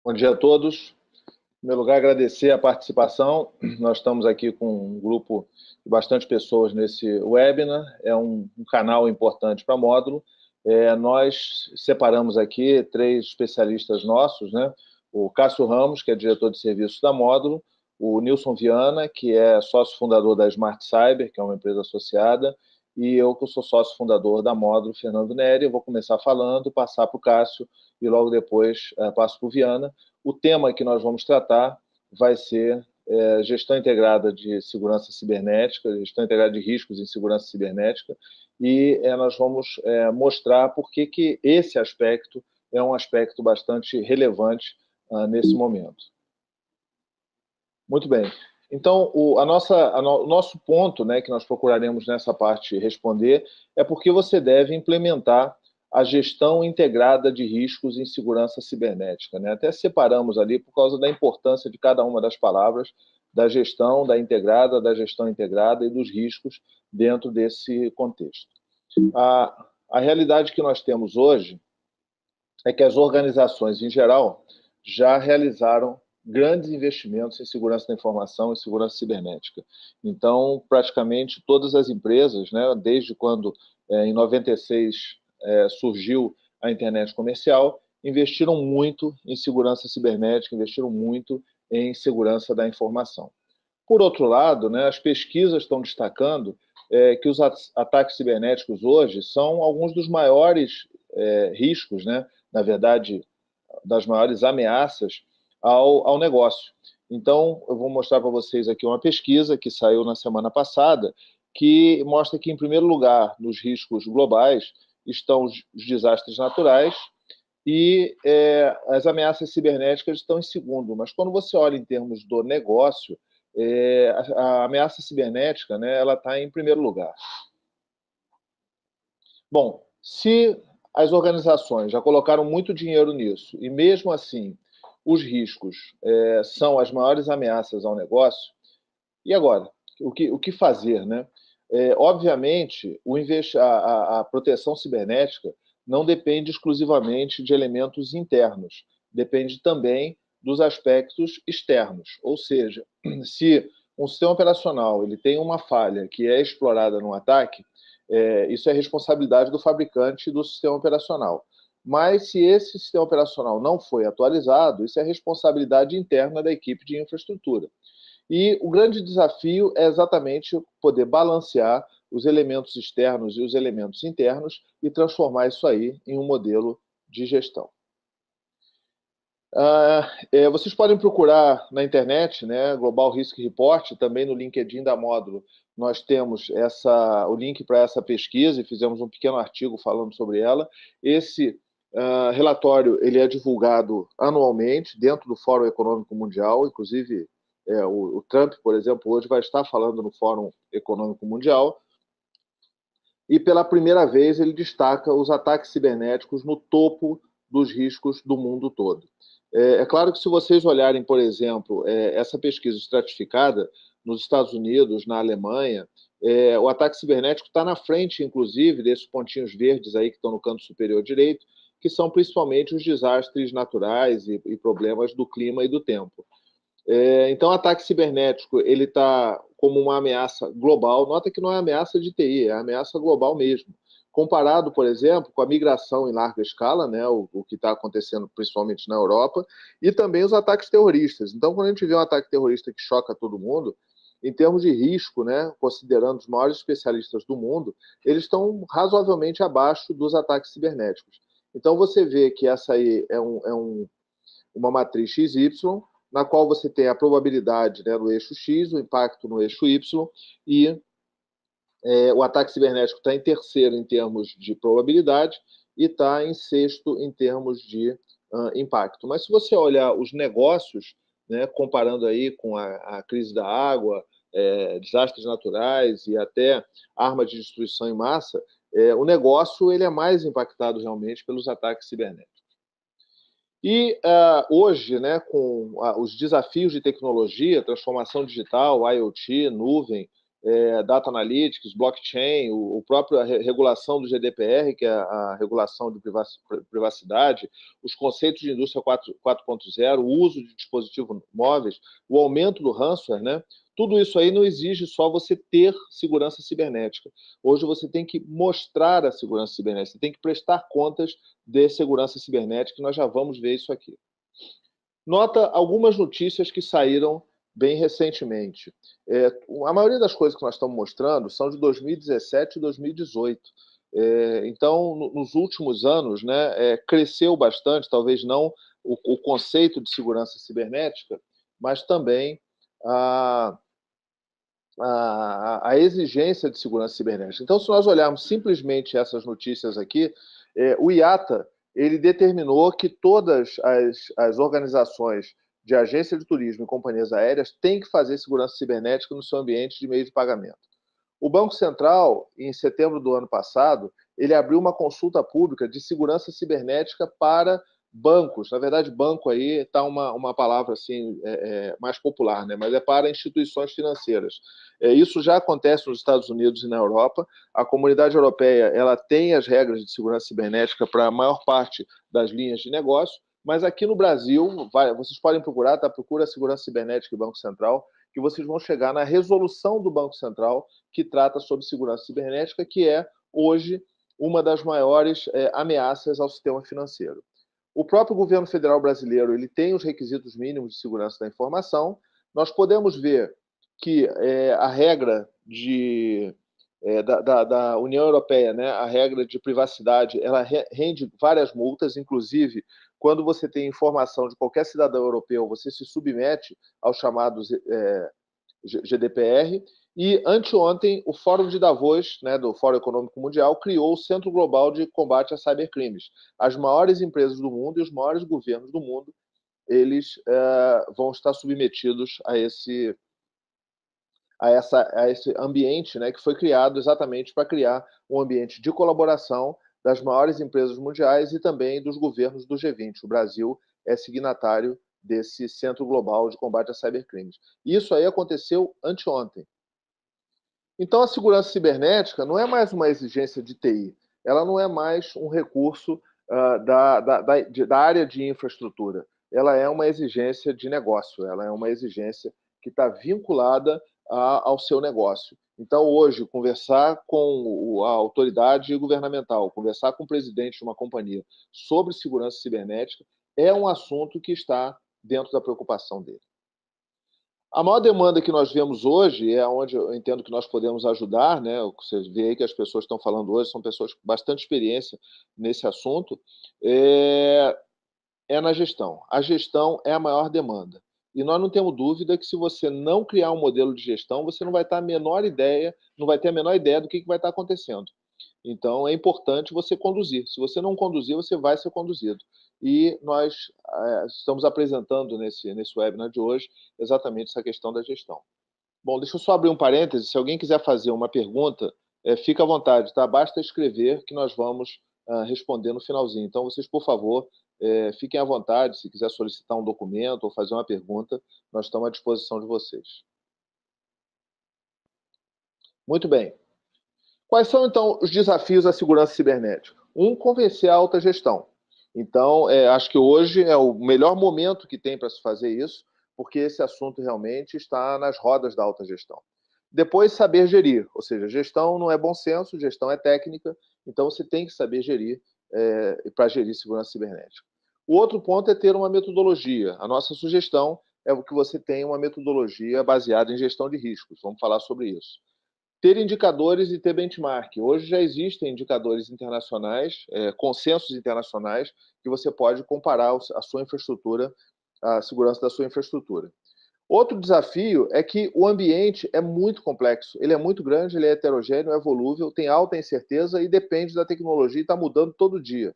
Bom dia a todos. Em primeiro lugar, agradecer a participação. Nós estamos aqui com um grupo de bastante pessoas nesse webinar. É um canal importante para Módulo. Nós separamos aqui 3 especialistas nossos, né? O Cássio Ramos, que é diretor de serviços da Módulo, o Nilson Viana, que é sócio fundador da Smart Cyber, que é uma empresa associada, e eu, que sou sócio fundador da Módulo, Fernando Neri. Eu vou começar falando, passar para o Cássio e logo depois passo para o Viana. O tema que nós vamos tratar vai ser gestão integrada de segurança cibernética, gestão integrada de riscos em segurança cibernética, e nós vamos mostrar por que esse aspecto é um aspecto bastante relevante nesse momento. Muito bem. Então, o nosso ponto, né, que nós procuraremos nessa parte responder é porque você deve implementar a gestão integrada de riscos em segurança cibernética, né? Até separamos ali por causa da importância de cada uma das palavras, da gestão da gestão integrada e dos riscos dentro desse contexto. A realidade que nós temos hoje é que as organizações, em geral, já realizaram grandes investimentos em segurança da informação e segurança cibernética. Então, praticamente todas as empresas, né, desde quando, em 96, surgiu a internet comercial, investiram muito em segurança cibernética, investiram muito em segurança da informação. Por outro lado, né, as pesquisas estão destacando que os ataques cibernéticos hoje são alguns dos maiores riscos, né, na verdade, das maiores ameaças ao negócio. Então, eu vou mostrar para vocês aqui uma pesquisa que saiu na semana passada, que mostra que, em primeiro lugar, nos riscos globais, estão os desastres naturais e as ameaças cibernéticas estão em segundo. Mas quando você olha em termos do negócio, a ameaça cibernética, né, ela está em primeiro lugar. Bom, se as organizações já colocaram muito dinheiro nisso e, mesmo assim, os riscos são as maiores ameaças ao negócio, e agora? O que fazer, né? Obviamente, a proteção cibernética não depende exclusivamente de elementos internos, depende também dos aspectos externos. Ou seja, se um sistema operacional ele tem uma falha que é explorada num ataque, isso é responsabilidade do fabricante do sistema operacional. Mas se esse sistema operacional não foi atualizado, isso é responsabilidade interna da equipe de infraestrutura. E o grande desafio é exatamente poder balancear os elementos externos e os elementos internos e transformar isso aí em um modelo de gestão. Vocês podem procurar na internet, né, Global Risk Report, também no LinkedIn da Módulo. Nós temos o link para essa pesquisa e fizemos um pequeno artigo falando sobre ela. Esse relatório ele é divulgado anualmente dentro do Fórum Econômico Mundial, inclusive o Trump, por exemplo, hoje vai estar falando no Fórum Econômico Mundial, e pela primeira vez ele destaca os ataques cibernéticos no topo dos riscos do mundo todo. É claro que se vocês olharem, por exemplo, essa pesquisa estratificada nos Estados Unidos, na Alemanha, o ataque cibernético está na frente, inclusive, desses pontinhos verdes aí que estão no canto superior direito, que são principalmente os desastres naturais e problemas do clima e do tempo. Então, o ataque cibernético ele está como uma ameaça global. Nota que não é ameaça de TI, é ameaça global mesmo. Comparado, por exemplo, com a migração em larga escala, né, o que está acontecendo principalmente na Europa, e também os ataques terroristas. Então, quando a gente vê um ataque terrorista que choca todo mundo, em termos de risco, né, considerando os maiores especialistas do mundo, eles estão razoavelmente abaixo dos ataques cibernéticos. Então, você vê que essa aí é uma matriz XY, na qual você tem a probabilidade, né, no eixo X, o impacto no eixo Y, e o ataque cibernético está em terceiro em termos de probabilidade e está em sexto em termos de impacto. Mas se você olhar os negócios, né, comparando aí com a crise da água, desastres naturais e até armas de destruição em massa, o negócio ele é mais impactado realmente pelos ataques cibernéticos. E hoje, né, com os desafios de tecnologia, transformação digital, IoT, nuvem, Data Analytics, blockchain, a própria regulação do GDPR, que é a regulação de privacidade, os conceitos de indústria 4.0, o uso de dispositivos móveis, o aumento do ransomware, né? Tudo isso aí não exige só você ter segurança cibernética. Hoje você tem que mostrar a segurança cibernética, você tem que prestar contas de segurança cibernética, e nós já vamos ver isso aqui. Nota algumas notícias que saíram bem recentemente. A maioria das coisas que nós estamos mostrando são de 2017 e 2018. Então, nos últimos anos, né, cresceu bastante, talvez não o conceito de segurança cibernética, mas também a exigência de segurança cibernética. Então, se nós olharmos simplesmente essas notícias aqui, o IATA ele determinou que todas as organizações de agência de turismo e companhias aéreas têm que fazer segurança cibernética no seu ambiente de meio de pagamento. O Banco Central, em setembro do ano passado, ele abriu uma consulta pública de segurança cibernética para bancos. Na verdade, banco aí está uma palavra assim, mais popular, né? Mas é para instituições financeiras. Isso já acontece nos Estados Unidos e na Europa. A comunidade europeia ela tem as regras de segurança cibernética para a maior parte das linhas de negócio, mas aqui no Brasil, vocês podem procurar, tá? Procura segurança cibernética e Banco Central, que vocês vão chegar na resolução do Banco Central que trata sobre segurança cibernética, que é, hoje, uma das maiores ameaças ao sistema financeiro. O próprio governo federal brasileiro ele tem os requisitos mínimos de segurança da informação. Nós podemos ver que a regra da União Europeia, né, a regra de privacidade, ela rende várias multas, inclusive quando você tem informação de qualquer cidadão europeu, você se submete aos chamados GDPR. E anteontem, o Fórum de Davos, né, do Fórum Econômico Mundial, criou o Centro Global de Combate a Cybercrimes. As maiores empresas do mundo e os maiores governos do mundo, eles vão estar submetidos a esse ambiente, né, que foi criado exatamente para criar um ambiente de colaboração das maiores empresas mundiais e também dos governos do G20. O Brasil é signatário desse Centro Global de Combate a Cybercrimes. Isso aí aconteceu anteontem. Então, a segurança cibernética não é mais uma exigência de TI, ela não é mais um recurso da área de infraestrutura, ela é uma exigência de negócio, ela é uma exigência que está vinculada ao seu negócio. Então, hoje, conversar com a autoridade governamental, conversar com o presidente de uma companhia sobre segurança cibernética é um assunto que está dentro da preocupação dele. A maior demanda que nós vemos hoje, é onde eu entendo que nós podemos ajudar, né? Você vê aí que as pessoas estão falando hoje, são pessoas com bastante experiência nesse assunto, na gestão. A gestão é a maior demanda. E nós não temos dúvida que se você não criar um modelo de gestão, você não vai ter a menor ideia, não vai ter a menor ideia do que vai estar acontecendo. Então, é importante você conduzir. Se você não conduzir, você vai ser conduzido. E nós estamos apresentando nesse webinar de hoje exatamente essa questão da gestão. Bom, deixa eu só abrir um parêntese. Se alguém quiser fazer uma pergunta, fica à vontade, tá? Basta escrever que nós vamos responder no finalzinho. Então, vocês, por favor, fiquem à vontade. Se quiser solicitar um documento ou fazer uma pergunta, nós estamos à disposição de vocês. Muito bem. Quais são, então, os desafios à segurança cibernética? Convencer a alta gestão. Então, acho que hoje é o melhor momento que tem para se fazer isso, porque esse assunto realmente está nas rodas da alta gestão. Depois, saber gerir, ou seja, gestão não é bom senso, gestão é técnica, então você tem que saber gerir para gerir segurança cibernética. O outro ponto é ter uma metodologia. A nossa sugestão é que você tenha uma metodologia baseada em gestão de riscos. Vamos falar sobre isso. Ter indicadores e ter benchmark. Hoje já existem indicadores internacionais, consensos internacionais, que você pode comparar a sua infraestrutura, a segurança da sua infraestrutura. Outro desafio é que o ambiente é muito complexo, ele é muito grande, ele é heterogêneo, é volúvel, tem alta incerteza e depende da tecnologia e está mudando todo dia.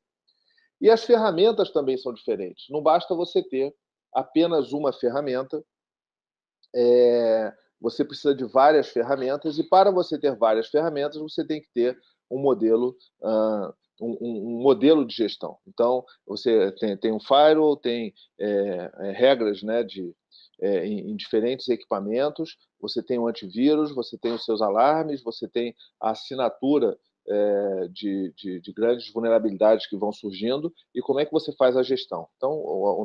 E as ferramentas também são diferentes. Não basta você ter apenas uma ferramenta, você precisa de várias ferramentas, e para você ter várias ferramentas, você tem que ter um modelo, um modelo de gestão. Então, você tem um firewall, tem regras, né, em diferentes equipamentos, você tem o antivírus, você tem os seus alarmes, você tem a assinatura de grandes vulnerabilidades que vão surgindo, e como é que você faz a gestão. Então,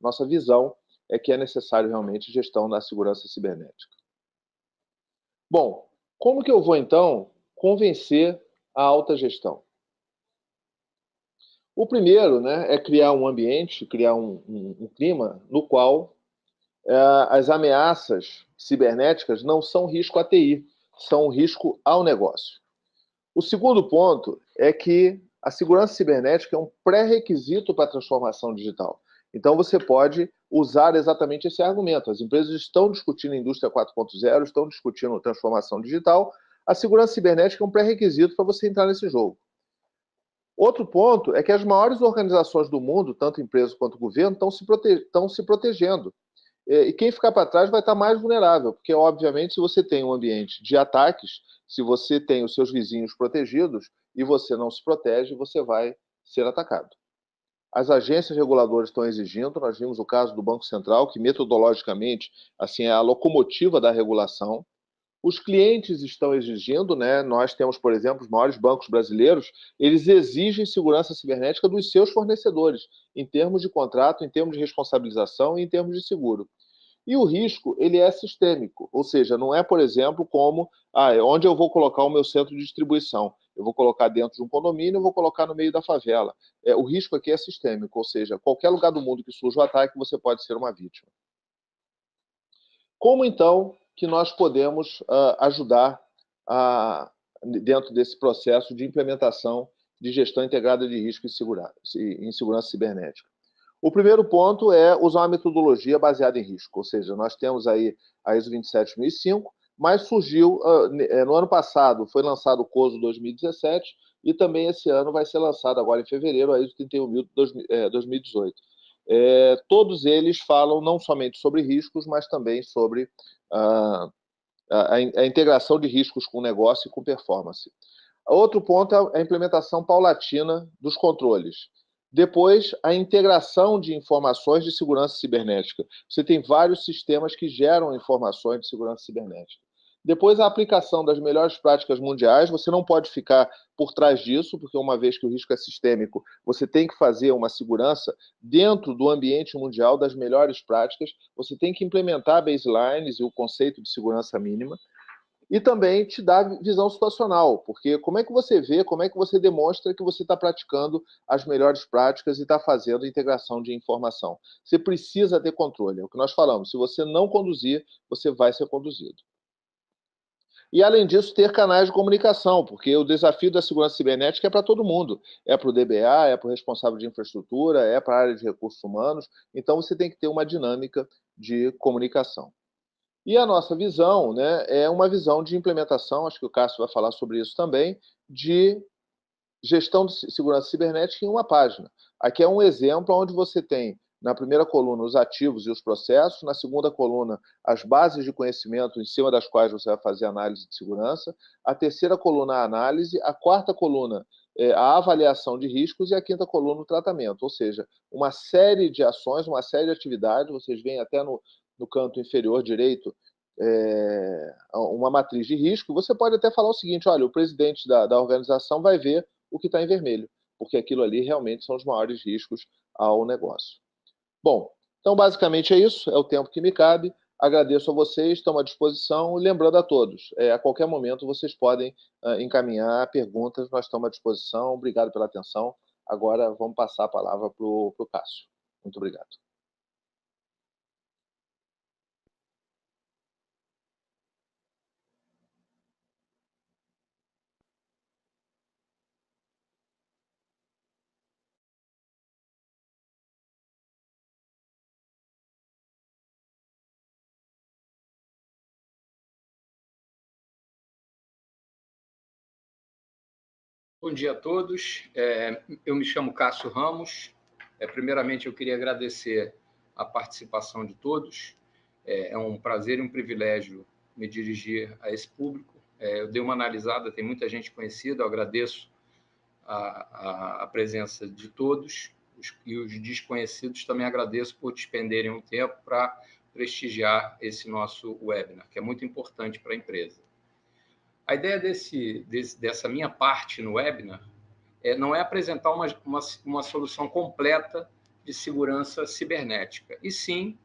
nossa visão é que é necessário realmente gestão da segurança cibernética. Bom, como que eu vou, então, convencer a alta gestão? O primeiro, né, é criar um ambiente, criar um clima no qual as ameaças cibernéticas não são risco à TI, são risco ao negócio. O segundo ponto é que a segurança cibernética é um pré-requisito para a transformação digital. Então, você pode usar exatamente esse argumento. As empresas estão discutindo a indústria 4.0, estão discutindo transformação digital. A segurança cibernética é um pré-requisito para você entrar nesse jogo. Outro ponto é que as maiores organizações do mundo, tanto empresas quanto governo, estão se protegendo. E quem ficar para trás vai estar mais vulnerável, porque, obviamente, se você tem um ambiente de ataques, se você tem os seus vizinhos protegidos e você não se protege, você vai ser atacado. As agências reguladoras estão exigindo, nós vimos o caso do Banco Central, que metodologicamente assim, é a locomotiva da regulação. Os clientes estão exigindo, né? Nós temos, por exemplo, os maiores bancos brasileiros, eles exigem segurança cibernética dos seus fornecedores, em termos de contrato, em termos de responsabilização e em termos de seguro. E o risco, ele é sistêmico, ou seja, não é, por exemplo, como onde eu vou colocar o meu centro de distribuição. Eu vou colocar dentro de um condomínio, eu vou colocar no meio da favela. O risco aqui é sistêmico, ou seja, qualquer lugar do mundo que surja o ataque, você pode ser uma vítima. Como, então, que nós podemos ajudar dentro desse processo de implementação de gestão integrada de risco em segurança cibernética? O primeiro ponto é usar uma metodologia baseada em risco, ou seja, nós temos aí a ISO 27005, mas surgiu, no ano passado, foi lançado o COSO 2017, e também esse ano vai ser lançado, agora em fevereiro, a ISO 31000-2018. Todos eles falam não somente sobre riscos, mas também sobre a integração de riscos com o negócio e com performance. Outro ponto é a implementação paulatina dos controles. Depois, a integração de informações de segurança cibernética. Você tem vários sistemas que geram informações de segurança cibernética. Depois, a aplicação das melhores práticas mundiais. Você não pode ficar por trás disso, porque uma vez que o risco é sistêmico, você tem que fazer uma segurança dentro do ambiente mundial das melhores práticas. Você tem que implementar baselines e o conceito de segurança mínima. E também te dá visão situacional, porque como é que você vê, como é que você demonstra que você está praticando as melhores práticas e está fazendo integração de informação? Você precisa ter controle, é o que nós falamos. Se você não conduzir, você vai ser conduzido. E, além disso, ter canais de comunicação, porque o desafio da segurança cibernética é para todo mundo. É para o DBA, é para o responsável de infraestrutura, é para a área de recursos humanos. Então, você tem que ter uma dinâmica de comunicação. E a nossa visão, né, é uma visão de implementação, acho que o Cássio vai falar sobre isso também, de gestão de segurança cibernética em uma página. Aqui é um exemplo onde você tem, na primeira coluna, os ativos e os processos, na segunda coluna, as bases de conhecimento em cima das quais você vai fazer análise de segurança, a terceira coluna, a análise, a quarta coluna, a avaliação de riscos, e a quinta coluna, o tratamento. Ou seja, uma série de ações, uma série de atividades, vocês veem até no canto inferior direito, uma matriz de risco. Você pode até falar o seguinte: olha, o presidente da organização vai ver o que está em vermelho, porque aquilo ali realmente são os maiores riscos ao negócio. Bom, então basicamente é isso, é o tempo que me cabe. Agradeço a vocês, estamos à disposição. Lembrando a todos, a qualquer momento vocês podem encaminhar perguntas, nós estamos à disposição. Obrigado pela atenção. Agora vamos passar a palavra para o Cássio. Muito obrigado. Bom dia a todos. Eu me chamo Cássio Ramos. Primeiramente, eu queria agradecer a participação de todos. É um prazer e um privilégio me dirigir a esse público. Eu dei uma analisada, tem muita gente conhecida, eu agradeço a presença de todos, e os desconhecidos também agradeço por despenderem um tempo para prestigiar esse nosso webinar, que é muito importante para a empresa. A ideia dessa minha parte no webinar não é apresentar uma solução completa de segurança cibernética, e sim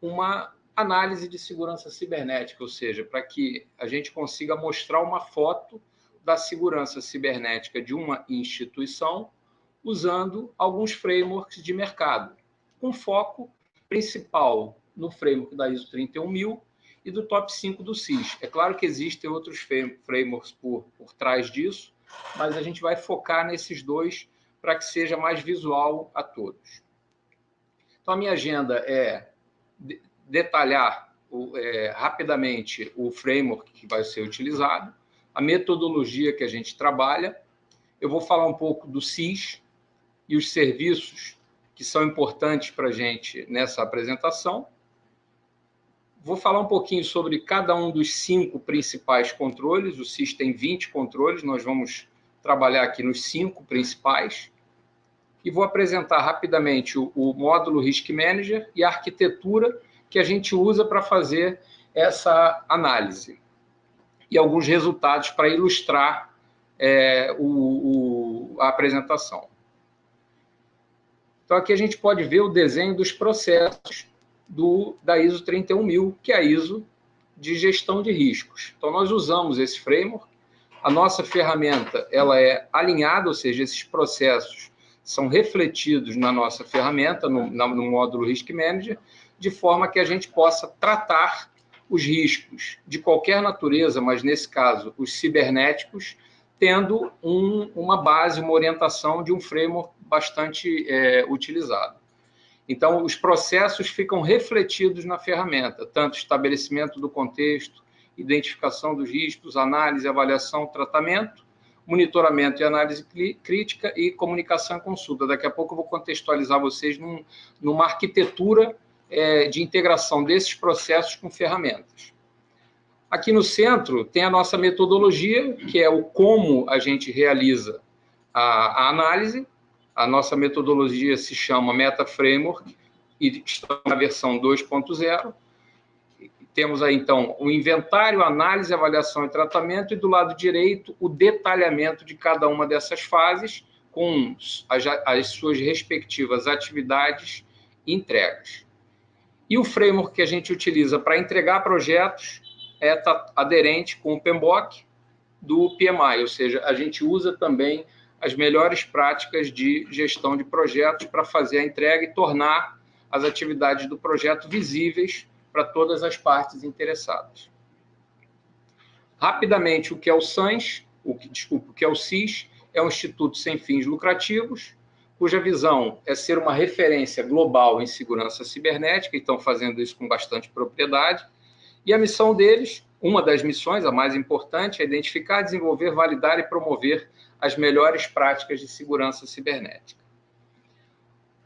uma análise de segurança cibernética, ou seja, para que a gente consiga mostrar uma foto da segurança cibernética de uma instituição usando alguns frameworks de mercado, com foco principal no framework da ISO 31000 e do top 5 do CIS. É claro que existem outros frameworks por trás disso, mas a gente vai focar nesses dois para que seja mais visual a todos. Então, a minha agenda é detalhar rapidamente o framework que vai ser utilizado, a metodologia que a gente trabalha. Eu vou falar um pouco do CIS e os serviços que são importantes para a gente nessa apresentação. Vou falar um pouquinho sobre cada um dos 5 principais controles. O CIS tem 20 controles, nós vamos trabalhar aqui nos 5 principais. E vou apresentar rapidamente o módulo Risk Manager e a arquitetura que a gente usa para fazer essa análise. E alguns resultados para ilustrar a apresentação. Então, aqui a gente pode ver o desenho dos processos da ISO 31000, que é a ISO de gestão de riscos. Então, nós usamos esse framework. A nossa ferramenta ela é alinhada, ou seja, esses processos são refletidos na nossa ferramenta, no módulo Risk Manager, de forma que a gente possa tratar os riscos de qualquer natureza, mas, nesse caso, os cibernéticos, tendo uma base, uma orientação de um framework bastante utilizado. Então, os processos ficam refletidos na ferramenta, tanto estabelecimento do contexto, identificação dos riscos, análise, avaliação, tratamento, monitoramento e análise crítica e comunicação e consulta. Daqui a pouco eu vou contextualizar vocês numa arquitetura de integração desses processos com ferramentas. Aqui no centro tem a nossa metodologia, que é o como a gente realiza a análise. A nossa metodologia se chama Meta Framework e está na versão 2.0. Temos aí, então, o inventário, análise, avaliação e tratamento, e do lado direito, o detalhamento de cada uma dessas fases, com as suas respectivas atividades e entregas. E o framework que a gente utiliza para entregar projetos está aderente com o PMBOK do PMI, ou seja, a gente usa também as melhores práticas de gestão de projetos para fazer a entrega e tornar as atividades do projeto visíveis para todas as partes interessadas. Rapidamente, o que é o SANS, o que é o CIS, é um instituto sem fins lucrativos, cuja visão é ser uma referência global em segurança cibernética, e estão fazendo isso com bastante propriedade. E a missão deles, uma das missões, a mais importante, é identificar, desenvolver, validar e promover as melhores práticas de segurança cibernética.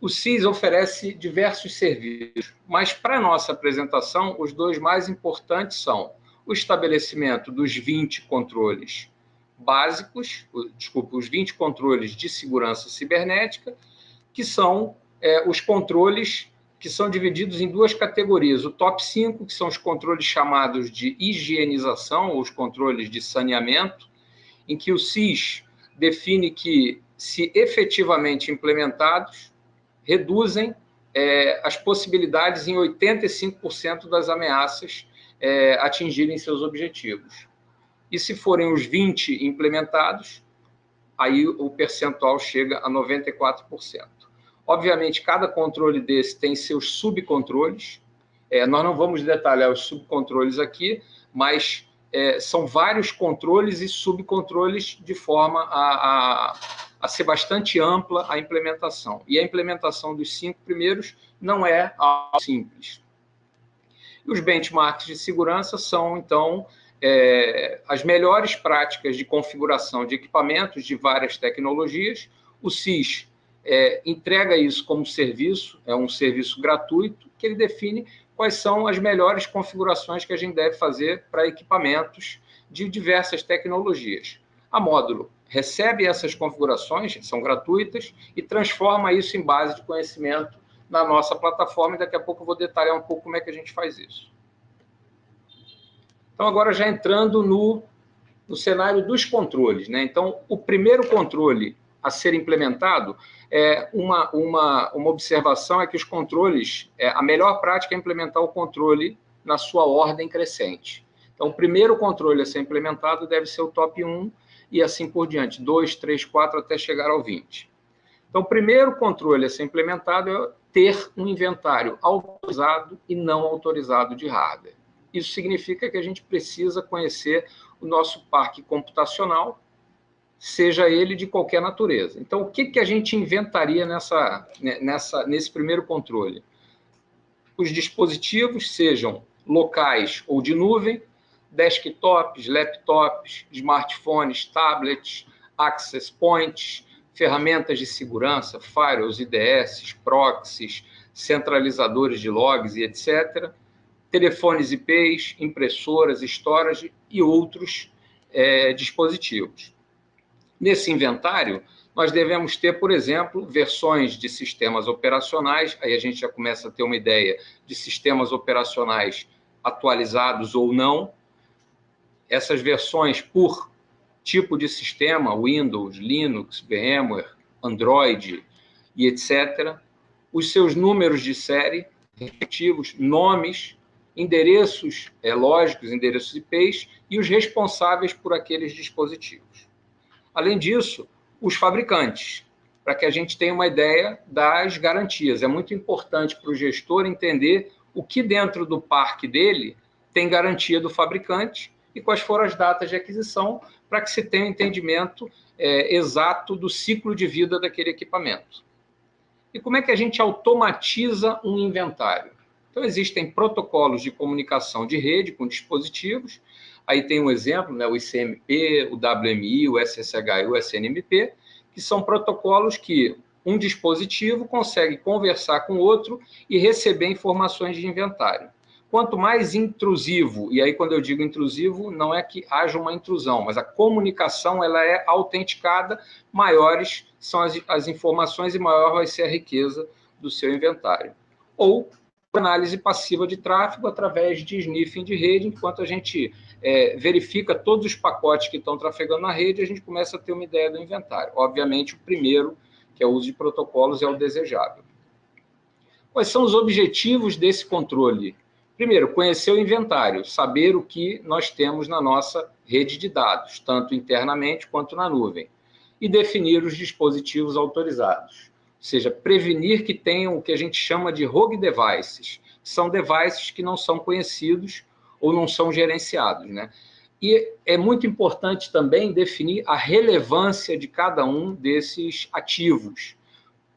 O CIS oferece diversos serviços, mas para a nossa apresentação, os dois mais importantes são o estabelecimento dos 20 controles básicos, os 20 controles de segurança cibernética, que são os controles que são divididos em 2 categorias. O top 5, que são os controles chamados de higienização, ou os controles de saneamento, em que o CIS define que, se efetivamente implementados, reduzem as possibilidades em 85% das ameaças atingirem seus objetivos. E se forem os 20 implementados, aí o percentual chega a 94%. Obviamente, cada controle desse tem seus subcontroles. Nós não vamos detalhar os subcontroles aqui, mas são vários controles e subcontroles de forma a ser bastante ampla a implementação. E a implementação dos 5 primeiros não é algo simples. E os benchmarks de segurança são, então, as melhores práticas de configuração de equipamentos de várias tecnologias. O CIS entrega isso como serviço, é um serviço gratuito, que ele define quais são as melhores configurações que a gente deve fazer para equipamentos de diversas tecnologias. A Módulo recebe essas configurações, são gratuitas, e transforma isso em base de conhecimento na nossa plataforma, e daqui a pouco eu vou detalhar um pouco como é que a gente faz isso. Então, agora já entrando no cenário dos controles, né? Então, o primeiro controle a ser implementado é uma observação é que os controles, a melhor prática é implementar o controle na sua ordem crescente. Então, o primeiro controle a ser implementado deve ser o top 1 e assim por diante, 2, 3, 4 até chegar ao 20. Então, o primeiro controle a ser implementado é ter um inventário autorizado e não autorizado de hardware. Isso significa que a gente precisa conhecer o nosso parque computacional, seja ele de qualquer natureza. Então, o que a gente inventaria nesse primeiro controle? Os dispositivos, sejam locais ou de nuvem, desktops, laptops, smartphones, tablets, access points, ferramentas de segurança, firewalls, IDS, proxies, centralizadores de logs e etc., telefones IPs, impressoras, storage e outros dispositivos. Nesse inventário, nós devemos ter, por exemplo, versões de sistemas operacionais, aí a gente já começa a ter uma ideia de sistemas operacionais atualizados ou não. Essas versões por tipo de sistema, Windows, Linux, VMware, Android e etc. Os seus números de série, respectivos, nomes, endereços lógicos, endereços IPs e os responsáveis por aqueles dispositivos. Além disso, os fabricantes, para que a gente tenha uma ideia das garantias. É muito importante para o gestor entender o que dentro do parque dele tem garantia do fabricante e quais foram as datas de aquisição, para que se tenha um entendimento exato do ciclo de vida daquele equipamento. E como é que a gente automatiza um inventário? Então, existem protocolos de comunicação de rede com dispositivos. Aí tem um exemplo, né, o ICMP, o WMI, o SSH e o SNMP, que são protocolos que um dispositivo consegue conversar com outro e receber informações de inventário. Quanto mais intrusivo, e aí quando eu digo intrusivo, não é que haja uma intrusão, mas a comunicação ela é autenticada, maiores são as informações e maior vai ser a riqueza do seu inventário. Ou análise passiva de tráfego através de sniffing de rede, enquanto a gente verifica todos os pacotes que estão trafegando na rede, a gente começa a ter uma ideia do inventário. Obviamente, o primeiro, que é o uso de protocolos, é o desejável. Quais são os objetivos desse controle? Primeiro, conhecer o inventário, saber o que nós temos na nossa rede de dados, tanto internamente quanto na nuvem, e definir os dispositivos autorizados. Ou seja, prevenir que tenham o que a gente chama de rogue devices, que são devices que não são conhecidos ou não são gerenciados, né? E é muito importante também definir a relevância de cada um desses ativos,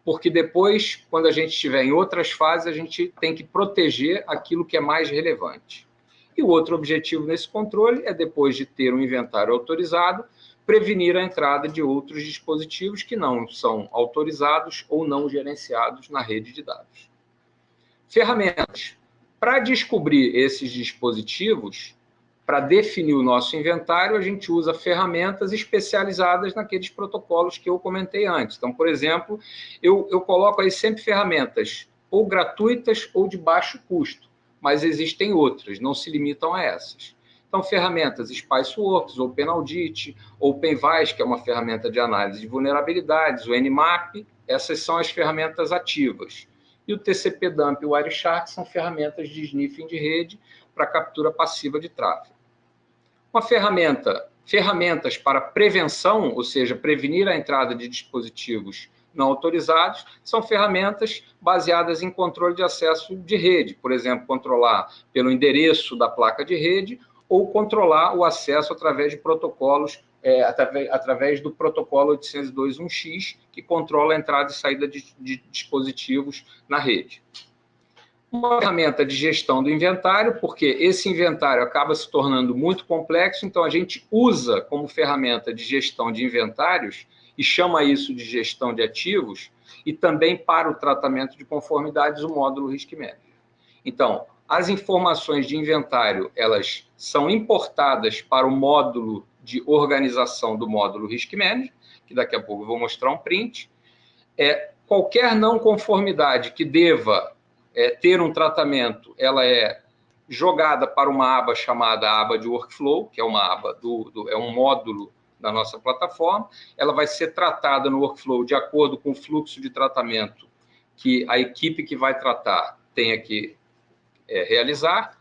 porque depois, quando a gente estiver em outras fases, a gente tem que proteger aquilo que é mais relevante. E o outro objetivo nesse controle é, depois de ter um inventário autorizado, prevenir a entrada de outros dispositivos que não são autorizados ou não gerenciados na rede de dados. Ferramentas. Para descobrir esses dispositivos, para definir o nosso inventário, a gente usa ferramentas especializadas naqueles protocolos que eu comentei antes. Então, por exemplo, eu coloco aí sempre ferramentas ou gratuitas ou de baixo custo, mas existem outras, não se limitam a essas. Então, ferramentas Spiceworks, OpenAudit, OpenVice, que é uma ferramenta de análise de vulnerabilidades, o Nmap, essas são as ferramentas ativas. E o TCP-Dump e o Wireshark são ferramentas de sniffing de rede para captura passiva de tráfego. Uma ferramentas para prevenção, ou seja, prevenir a entrada de dispositivos não autorizados, são ferramentas baseadas em controle de acesso de rede, por exemplo, controlar pelo endereço da placa de rede ou controlar o acesso através de protocolos, através do protocolo 802.1x, que controla a entrada e saída de dispositivos na rede. Uma ferramenta de gestão do inventário, porque esse inventário acaba se tornando muito complexo, então a gente usa como ferramenta de gestão de inventários e chama isso de gestão de ativos, e também para o tratamento de conformidades o módulo Risk Manager. Então, as informações de inventário, elas são importadas para o módulo de organização do módulo Risk Manager, que daqui a pouco eu vou mostrar um print. qualquer não conformidade que deva ter um tratamento, ela é jogada para uma aba chamada aba de workflow, que é uma aba é um módulo da nossa plataforma. Ela vai ser tratada no workflow de acordo com o fluxo de tratamento que a equipe que vai tratar tenha que realizar,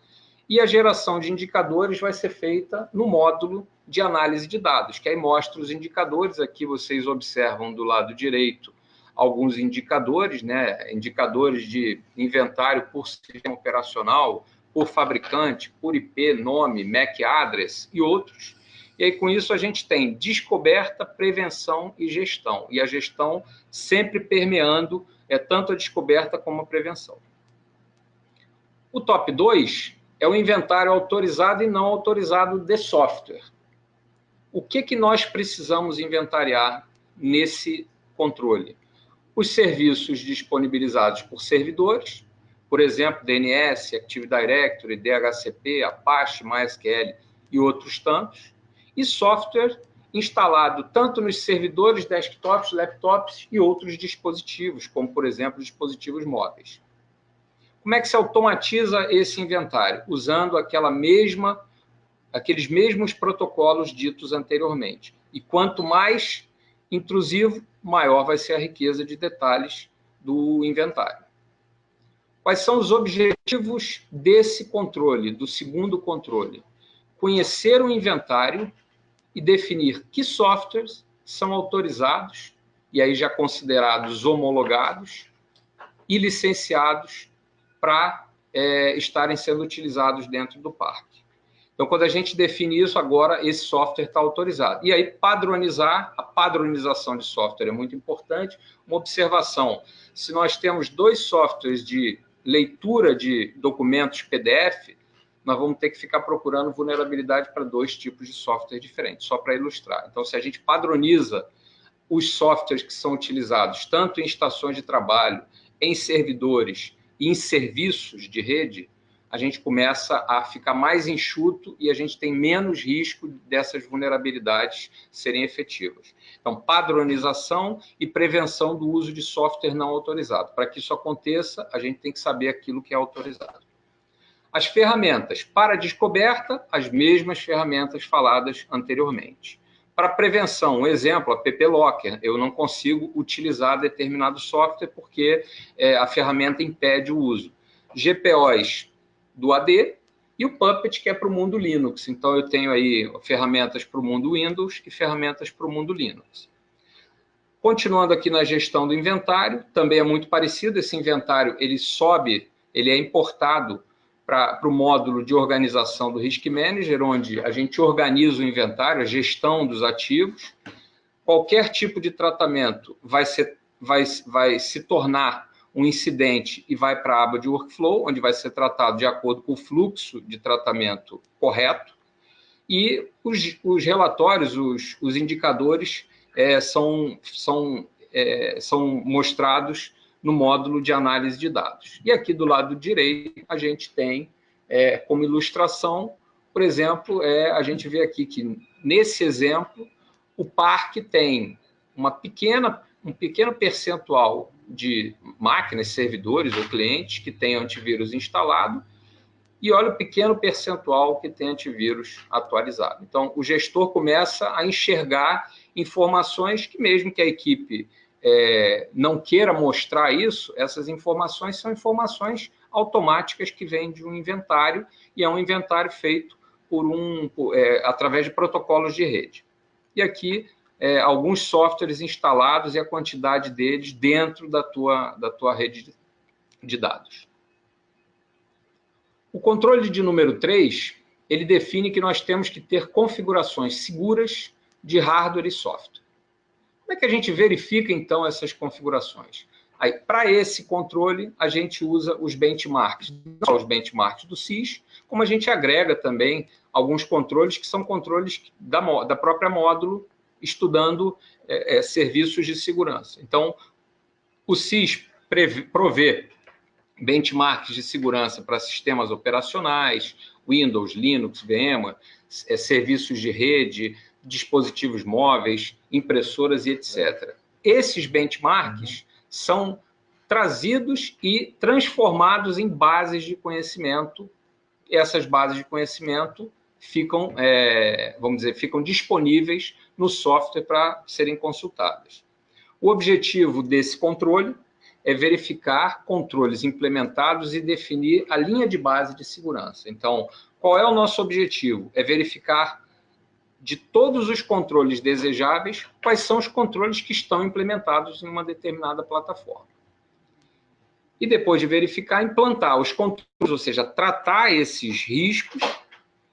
e a geração de indicadores vai ser feita no módulo de análise de dados, que aí mostra os indicadores. Aqui vocês observam do lado direito alguns indicadores, né? Indicadores de inventário por sistema operacional, por fabricante, por IP, nome, MAC address e outros. E aí, com isso, a gente tem descoberta, prevenção e gestão. E a gestão sempre permeando tanto a descoberta como a prevenção. O top 2 é o inventário autorizado e não autorizado de software. O que nós precisamos inventariar nesse controle? Os serviços disponibilizados por servidores, por exemplo, DNS, Active Directory, DHCP, Apache, MySQL e outros tantos, e software instalado tanto nos servidores, desktops, laptops e outros dispositivos, como, por exemplo, dispositivos móveis. Como é que se automatiza esse inventário? Usando aqueles mesmos protocolos ditos anteriormente. E quanto mais intrusivo, maior vai ser a riqueza de detalhes do inventário. Quais são os objetivos desse controle, do segundo controle? Conhecer o inventário e definir que softwares são autorizados, e aí já considerados homologados, e licenciados para estarem sendo utilizados dentro do parque. Então, quando a gente define isso, agora esse software está autorizado. E aí, padronizar, a padronização de software é muito importante. Uma observação, se nós temos 2 softwares de leitura de documentos PDF, nós vamos ter que ficar procurando vulnerabilidade para 2 tipos de software diferentes, só para ilustrar. Então, se a gente padroniza os softwares que são utilizados, tanto em estações de trabalho, em servidores e em serviços de rede, a gente começa a ficar mais enxuto e a gente tem menos risco dessas vulnerabilidades serem efetivas. Então, padronização e prevenção do uso de software não autorizado. Para que isso aconteça, a gente tem que saber aquilo que é autorizado. As ferramentas para descoberta, as mesmas ferramentas faladas anteriormente. Para prevenção, um exemplo, a PP Locker. Eu não consigo utilizar determinado software porque a ferramenta impede o uso. GPOs do AD e o Puppet, que é para o mundo Linux. Então, eu tenho aí ferramentas para o mundo Windows e ferramentas para o mundo Linux. Continuando aqui na gestão do inventário, também é muito parecido. Esse inventário, ele é importado para o módulo de organização do Risk Manager, onde a gente organiza o inventário, a gestão dos ativos. Qualquer tipo de tratamento vai se tornar um incidente e vai para a aba de workflow, onde vai ser tratado de acordo com o fluxo de tratamento correto. E os relatórios, os indicadores são mostrados no módulo de análise de dados. E aqui do lado direito, a gente tem como ilustração, por exemplo, a gente vê aqui que, nesse exemplo, o parque tem um pequeno percentual de máquinas, servidores ou clientes que têm antivírus instalado, e olha o pequeno percentual que tem antivírus atualizado. Então, o gestor começa a enxergar informações que, mesmo que a equipe não queira mostrar isso, essas informações são informações automáticas que vêm de um inventário, e é um inventário feito através de protocolos de rede. E aqui, alguns softwares instalados e a quantidade deles dentro da tua rede de dados. O controle de número 3, ele define que nós temos que ter configurações seguras de hardware e software. Como é que a gente verifica, então, essas configurações? Para esse controle, a gente usa os benchmarks, não só os benchmarks do SIS, como a gente agrega também alguns controles que são controles da própria módulo, estudando serviços de segurança. Então, o SIS provê benchmarks de segurança para sistemas operacionais, Windows, Linux, VMware, serviços de rede, dispositivos móveis, impressoras e etc. Esses benchmarks são trazidos e transformados em bases de conhecimento. Essas bases de conhecimento ficam, vamos dizer, ficam disponíveis no software para serem consultadas. O objetivo desse controle é verificar controles implementados e definir a linha de base de segurança. Então, qual é o nosso objetivo? É verificar de todos os controles desejáveis, quais são os controles que estão implementados em uma determinada plataforma. E depois de verificar, implantar os controles, ou seja, tratar esses riscos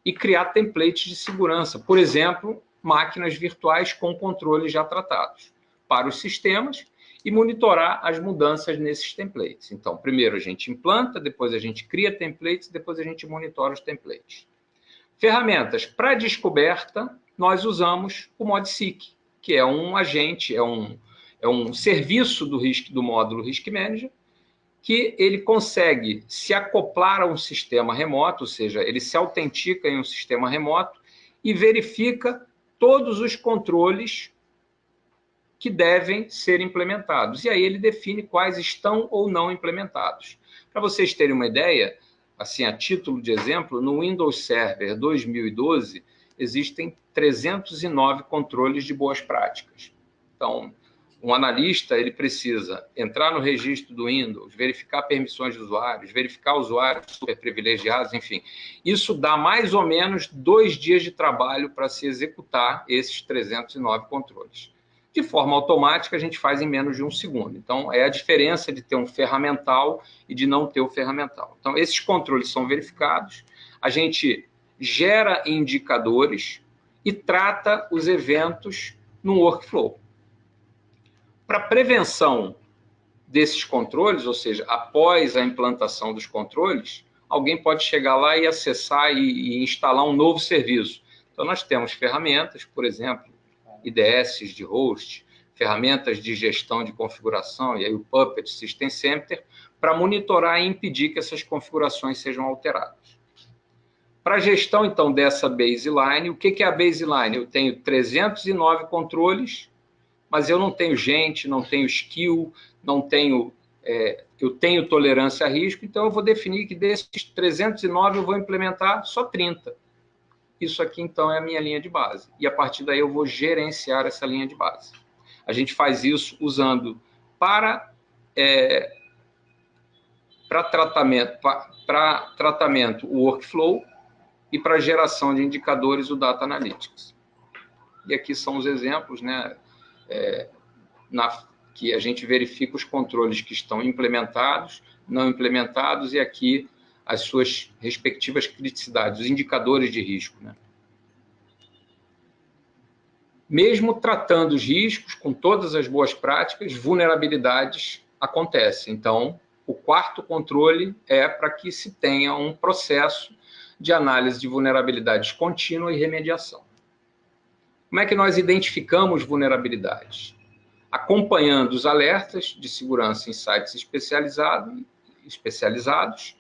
e criar templates de segurança. Por exemplo, máquinas virtuais com controles já tratados para os sistemas e monitorar as mudanças nesses templates. Então, primeiro a gente implanta, depois a gente cria templates, depois a gente monitora os templates. Ferramentas para descoberta, nós usamos o ModSeek, que é um agente, é um serviço do módulo Risk Manager, que ele consegue se acoplar a um sistema remoto, ou seja, ele se autentica em um sistema remoto e verifica todos os controles que devem ser implementados. E aí ele define quais estão ou não implementados. Para vocês terem uma ideia, assim, a título de exemplo, no Windows Server 2012, existem 309 controles de boas práticas. Então, um analista ele precisa entrar no registro do Windows, verificar permissões de usuários, verificar usuários super privilegiados, enfim. Isso dá mais ou menos 2 dias de trabalho para se executar esses 309 controles. De forma automática, a gente faz em menos de 1 segundo. Então, é a diferença de ter um ferramental e de não ter o ferramental. Então, esses controles são verificados, a gente gera indicadores e trata os eventos num workflow. Para prevenção desses controles, ou seja, após a implantação dos controles, alguém pode chegar lá e acessar e instalar um novo serviço. Então, nós temos ferramentas, por exemplo, IDS de host, ferramentas de gestão de configuração, e aí o Puppet System Center, para monitorar e impedir que essas configurações sejam alteradas. Para a gestão, então, dessa baseline, o que é a baseline? Eu tenho 309 controles, mas eu não tenho gente, não tenho skill, não tenho, eu tenho tolerância a risco, então eu vou definir que desses 309 eu vou implementar só 30. Isso aqui, então, é a minha linha de base. E, a partir daí, eu vou gerenciar essa linha de base. A gente faz isso usando para tratamento o workflow e para geração de indicadores o Data Analytics. E aqui são os exemplos, né, que a gente verifica os controles que estão implementados, não implementados, e aqui as suas respectivas criticidades, os indicadores de risco, né? Mesmo tratando os riscos com todas as boas práticas, vulnerabilidades acontecem. Então, o quarto controle é para que se tenha um processo de análise de vulnerabilidades contínua e remediação. Como é que nós identificamos vulnerabilidades? Acompanhando os alertas de segurança em sites especializados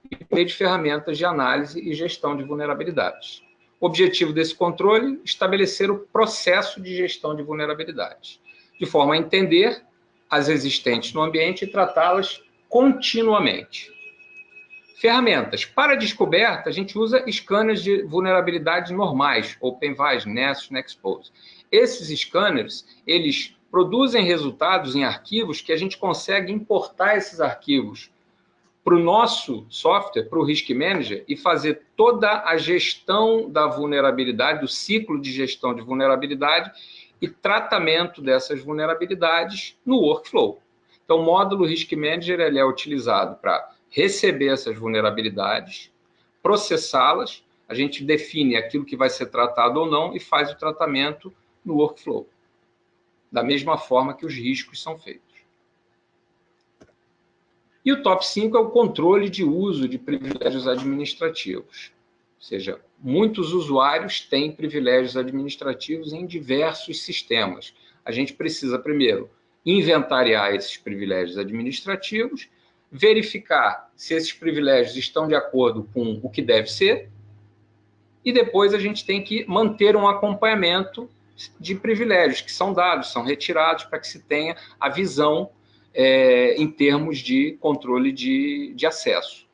e por meio de ferramentas de análise e gestão de vulnerabilidades. O objetivo desse controle é estabelecer o processo de gestão de vulnerabilidades, de forma a entender as existentes no ambiente e tratá-las continuamente. Ferramentas. Para descoberta, a gente usa scanners de vulnerabilidades normais, OpenVise, Nessus, Nexpose. Esses scanners, eles produzem resultados em arquivos que a gente consegue importar esses arquivos para o nosso software, para o Risk Manager, e fazer toda a gestão da vulnerabilidade, do ciclo de gestão de vulnerabilidade e tratamento dessas vulnerabilidades no workflow. Então, o módulo Risk Manager ele é utilizado para receber essas vulnerabilidades, processá-las, a gente define aquilo que vai ser tratado ou não e faz o tratamento no workflow, da mesma forma que os riscos são feitos. E o top 5 é o controle de uso de privilégios administrativos. Ou seja, muitos usuários têm privilégios administrativos em diversos sistemas. A gente precisa, primeiro, inventariar esses privilégios administrativos, verificar se esses privilégios estão de acordo com o que deve ser, e depois a gente tem que manter um acompanhamento de privilégios que são dados, são retirados para que se tenha a visão em termos de controle de acesso.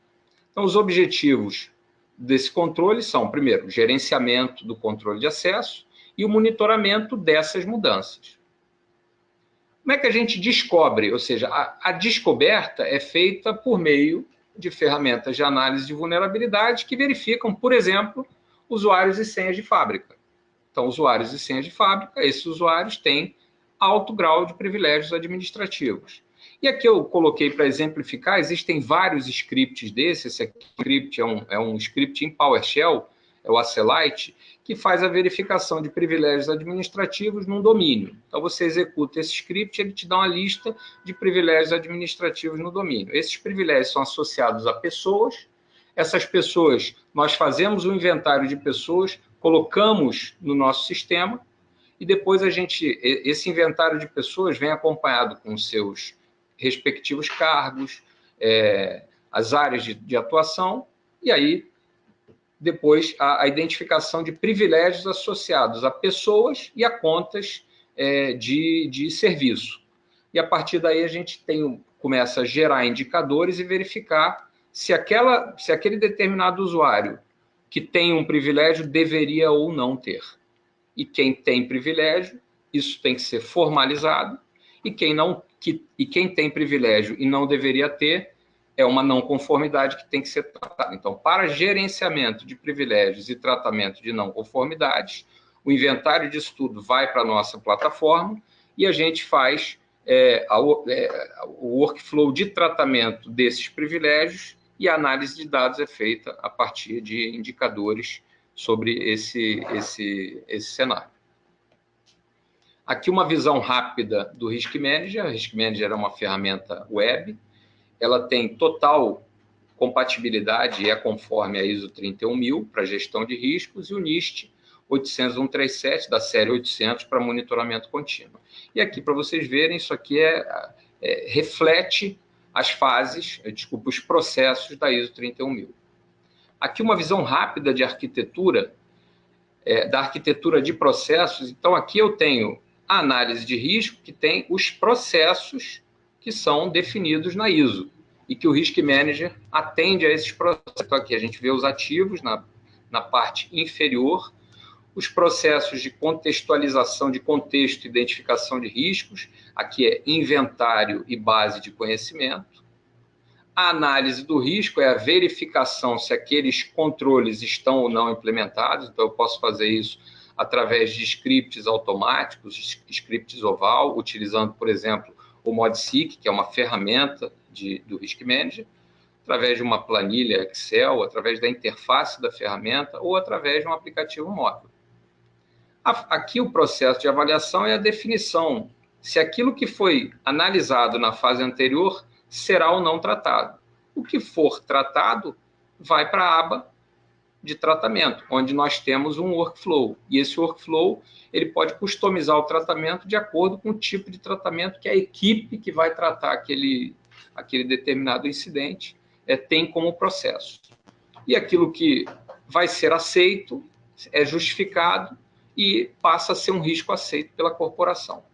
Então, os objetivos desse controle são, primeiro, o gerenciamento do controle de acesso e o monitoramento dessas mudanças. Como é que a gente descobre? Ou seja, a descoberta é feita por meio de ferramentas de análise de vulnerabilidade que verificam, por exemplo, usuários e senhas de fábrica. Então, usuários e senhas de fábrica, esses usuários têm alto grau de privilégios administrativos. E aqui eu coloquei para exemplificar, existem vários scripts desses. Esse aqui, script é um script em PowerShell, é o Acelite, que faz a verificação de privilégios administrativos num domínio. Então, você executa esse script, ele te dá uma lista de privilégios administrativos no domínio. Esses privilégios são associados a pessoas. Essas pessoas, nós fazemos um inventário de pessoas, colocamos no nosso sistema, e depois esse inventário de pessoas vem acompanhado com seus respectivos cargos, as áreas de atuação, e aí depois a identificação de privilégios associados a pessoas e a contas de serviço. E a partir daí a gente começa a gerar indicadores e verificar se aquele determinado usuário que tem um privilégio deveria ou não ter. E quem tem privilégio, isso tem que ser formalizado, e quem tem privilégio e não deveria ter, é uma não conformidade que tem que ser tratada. Então, para gerenciamento de privilégios e tratamento de não conformidades, o inventário disso tudo vai para a nossa plataforma e a gente faz o workflow de tratamento desses privilégios, e a análise de dados é feita a partir de indicadores sobre esse cenário. Aqui uma visão rápida do Risk Manager. O Risk Manager é uma ferramenta web, ela tem total compatibilidade e é conforme a ISO 31000 para gestão de riscos e o NIST 80137 da série 800 para monitoramento contínuo. E aqui, para vocês verem, isso aqui reflete as fases, os processos da ISO 31000. Aqui uma visão rápida de arquitetura, da arquitetura de processos. Então, aqui eu tenho a análise de risco, que tem os processos que são definidos na ISO e que o Risk Manager atende a esses processos. Então, aqui a gente vê os ativos na parte inferior, os processos de contextualização de contexto e identificação de riscos, aqui é inventário e base de conhecimento. A análise do risco é a verificação se aqueles controles estão ou não implementados, então eu posso fazer isso através de scripts automáticos, scripts oval, utilizando, por exemplo, o ModSeek, que é uma ferramenta do Risk Manager, através de uma planilha Excel, através da interface da ferramenta ou através de um aplicativo móvel. Aqui o processo de avaliação é a definição se aquilo que foi analisado na fase anterior será ou não tratado. O que for tratado vai para a aba de tratamento, onde nós temos um workflow. E esse workflow ele pode customizar o tratamento de acordo com o tipo de tratamento que a equipe que vai tratar aquele determinado incidente tem como processo. E aquilo que vai ser aceito é justificado e passa a ser um risco aceito pela corporação.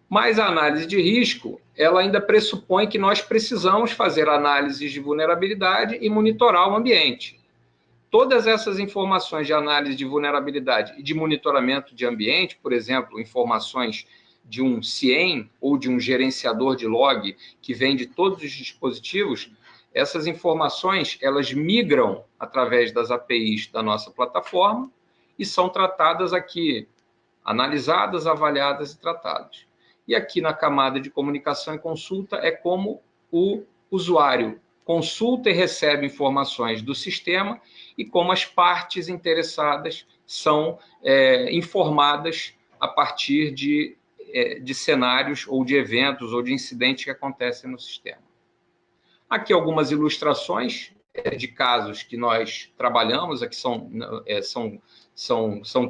Mas a análise de risco, ela ainda pressupõe que nós precisamos fazer análises de vulnerabilidade e monitorar o ambiente. Todas essas informações de análise de vulnerabilidade e de monitoramento de ambiente, por exemplo, informações de um CIEM ou de um gerenciador de log que vem de todos os dispositivos, essas informações elas migram através das APIs da nossa plataforma e são tratadas aqui, analisadas, avaliadas e tratadas. E aqui na camada de comunicação e consulta é como o usuário consulta e recebe informações do sistema e como as partes interessadas são informadas a partir de cenários ou de eventos ou de incidentes que acontecem no sistema. Aqui algumas ilustrações de casos que nós trabalhamos, aqui são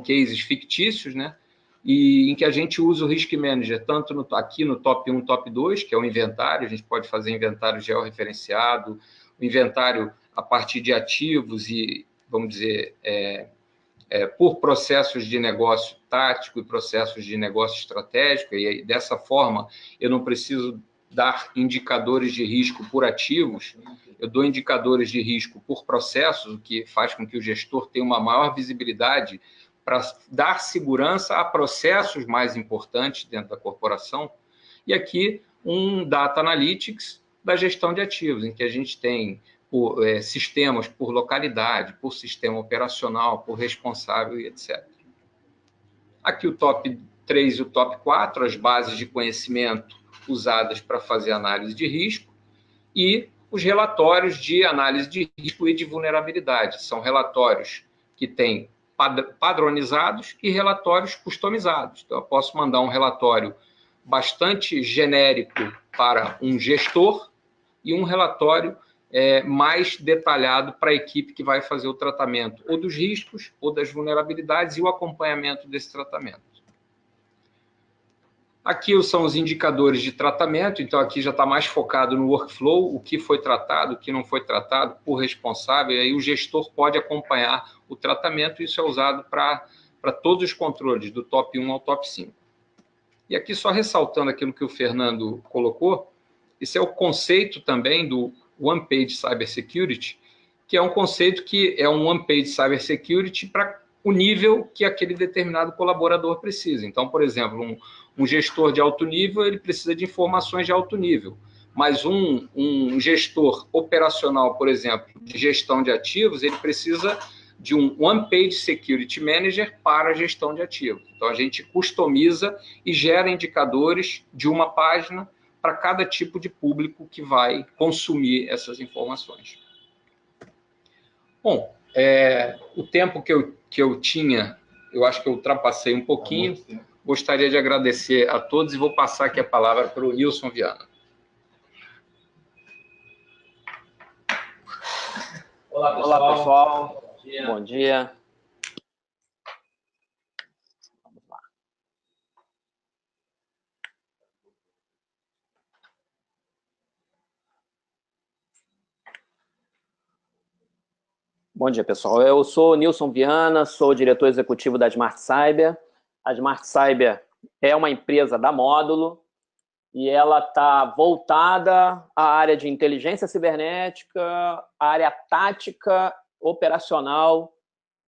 cases fictícios, né? E em que a gente usa o Risk Manager tanto aqui no top 1, top 2, que é o inventário, a gente pode fazer inventário georreferenciado, o inventário a partir de ativos e, vamos dizer, por processos de negócio tático e processos de negócio estratégico, e dessa forma eu não preciso dar indicadores de risco por ativos, eu dou indicadores de risco por processos, o que faz com que o gestor tenha uma maior visibilidade para dar segurança a processos mais importantes dentro da corporação. E aqui um Data Analytics da gestão de ativos, em que a gente tem sistemas por localidade, por sistema operacional, por responsável e etc. Aqui o top 3 e o top 4, as bases de conhecimento usadas para fazer análise de risco, e os relatórios de análise de risco e de vulnerabilidade. São relatórios que têm padronizados e relatórios customizados. Então, eu posso mandar um relatório bastante genérico para um gestor e um relatório mais detalhado para a equipe que vai fazer o tratamento ou dos riscos ou das vulnerabilidades e o acompanhamento desse tratamento. Aqui são os indicadores de tratamento, então aqui já está mais focado no workflow, o que foi tratado, o que não foi tratado por responsável, e aí o gestor pode acompanhar o tratamento, e isso é usado para todos os controles, do top 1 ao top 5. E aqui só ressaltando aquilo que o Fernando colocou, esse é o conceito também do One Page Cybersecurity, que é um conceito que é um One Page Cybersecurity para o nível que aquele determinado colaborador precisa. Então, por exemplo, um gestor de alto nível, ele precisa de informações de alto nível, mas um gestor operacional, por exemplo, de gestão de ativos, ele precisa de um One Page Security Manager para a gestão de ativos. Então, a gente customiza e gera indicadores de uma página para cada tipo de público que vai consumir essas informações. Bom, o tempo que eu tinha, eu acho que eu ultrapassei um pouquinho. Gostaria de agradecer a todos e vou passar aqui a palavra para o Nilson Viana. Olá, pessoal. Bom dia. Vamos lá. Bom dia, pessoal. Eu sou Nilson Viana, sou diretor executivo da Smart Cyber. A Smart Cyber é uma empresa da Módulo e ela está voltada à área de inteligência cibernética, à área tática operacional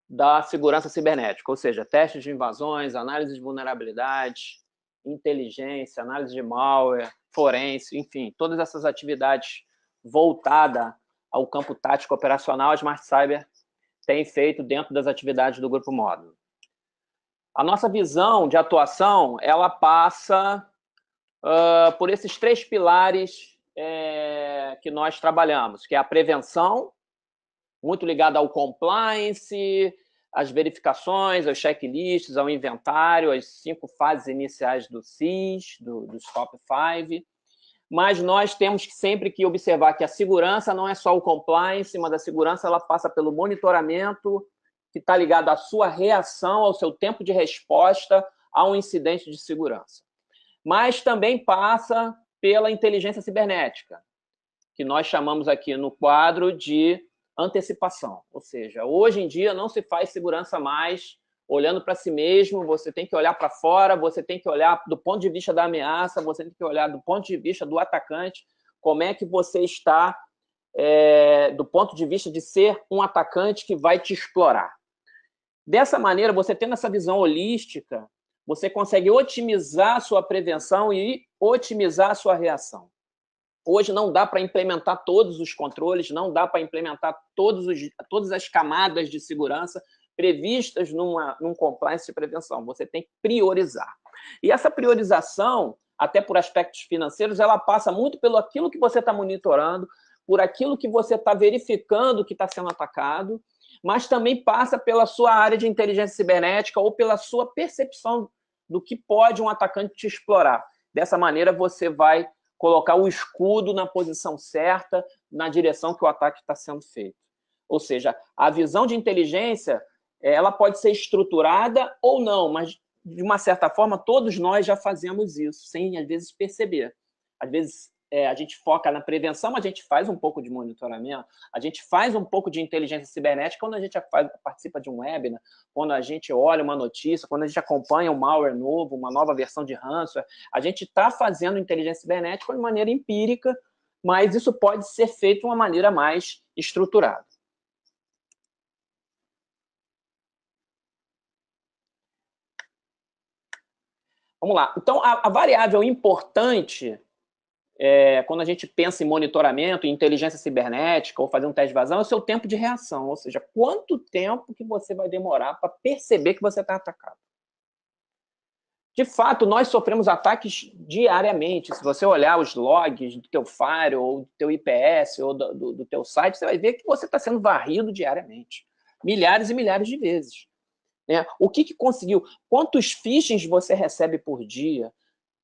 da segurança cibernética, ou seja, testes de invasões, análise de vulnerabilidades, inteligência, análise de malware, forense, enfim, todas essas atividades voltadas ao campo tático operacional, a Smart Cyber tem feito dentro das atividades do Grupo Módulo. A nossa visão de atuação, ela passa por esses 3 pilares que nós trabalhamos, que é a prevenção, muito ligada ao compliance, às verificações, aos checklists, ao inventário, às 5 fases iniciais do CIS, dos top 5. Mas nós temos sempre que observar que a segurança não é só o compliance, mas a segurança ela passa pelo monitoramento, que está ligado à sua reação, ao seu tempo de resposta a um incidente de segurança. Mas também passa pela inteligência cibernética, que nós chamamos aqui no quadro de antecipação. Ou seja, hoje em dia não se faz segurança mais olhando para si mesmo, você tem que olhar para fora, você tem que olhar do ponto de vista da ameaça, você tem que olhar do ponto de vista do atacante, como é que você está do ponto de vista de ser um atacante que vai te explorar. Dessa maneira, você tendo essa visão holística, você consegue otimizar a sua prevenção e otimizar a sua reação. Hoje não dá para implementar todos os controles, não dá para implementar todas as camadas de segurança previstas num compliance de prevenção. Você tem que priorizar. E essa priorização, até por aspectos financeiros, ela passa muito pelo aquilo que você está monitorando, por aquilo que você está verificando que está sendo atacado, mas também passa pela sua área de inteligência cibernética ou pela sua percepção do que pode um atacante te explorar. Dessa maneira, você vai colocar o escudo na posição certa, na direção que o ataque está sendo feito. Ou seja, a visão de inteligência, ela pode ser estruturada ou não, mas, de uma certa forma, todos nós já fazemos isso, sem, às vezes, perceber. Às vezes, a gente foca na prevenção, a gente faz um pouco de monitoramento, a gente faz um pouco de inteligência cibernética quando a gente participa de um webinar, quando a gente olha uma notícia, quando a gente acompanha um malware novo, uma nova versão de ransomware, a gente está fazendo inteligência cibernética de maneira empírica, mas isso pode ser feito de uma maneira mais estruturada. Vamos lá. Então, a variável importante, quando a gente pensa em monitoramento, em inteligência cibernética, ou fazer um teste de vazão, é o seu tempo de reação, ou seja, quanto tempo que você vai demorar para perceber que você está atacado. De fato, nós sofremos ataques diariamente. Se você olhar os logs do teu firewall, ou do teu IPS, ou do teu site, você vai ver que você está sendo varrido diariamente. Milhares e milhares de vezes. O que conseguiu? Quantos phishings você recebe por dia?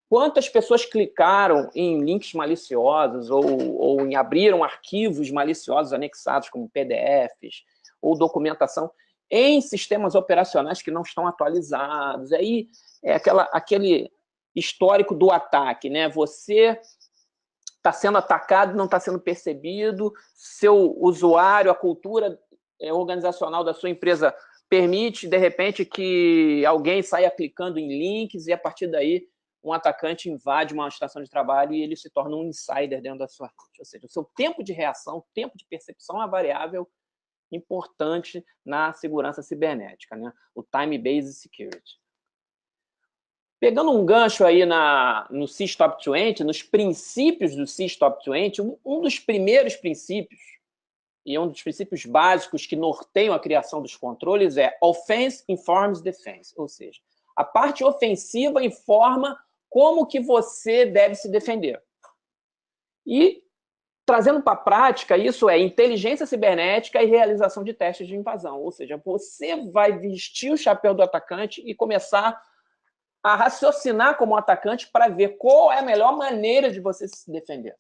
Quantas pessoas clicaram em links maliciosos ou em abriram arquivos maliciosos anexados como PDFs ou documentação em sistemas operacionais que não estão atualizados? Aí é aquele histórico do ataque, né? Você está sendo atacado, não está sendo percebido, seu usuário, a cultura organizacional da sua empresa permite, de repente, que alguém saia clicando em links e, a partir daí, um atacante invade uma estação de trabalho e ele se torna um insider dentro da sua rede. Ou seja, o seu tempo de reação, tempo de percepção é uma variável importante na segurança cibernética, né? O Time-Based Security. Pegando um gancho aí no CIS Top 20, nos princípios do CIS Top 20, um dos primeiros princípios, e um dos princípios básicos que norteiam a criação dos controles é Offense Informs Defense, ou seja, a parte ofensiva informa como que você deve se defender. E, trazendo para a prática, isso é inteligência cibernética e realização de testes de invasão, ou seja, você vai vestir o chapéu do atacante e começar a raciocinar como atacante para ver qual é a melhor maneira de você se defender.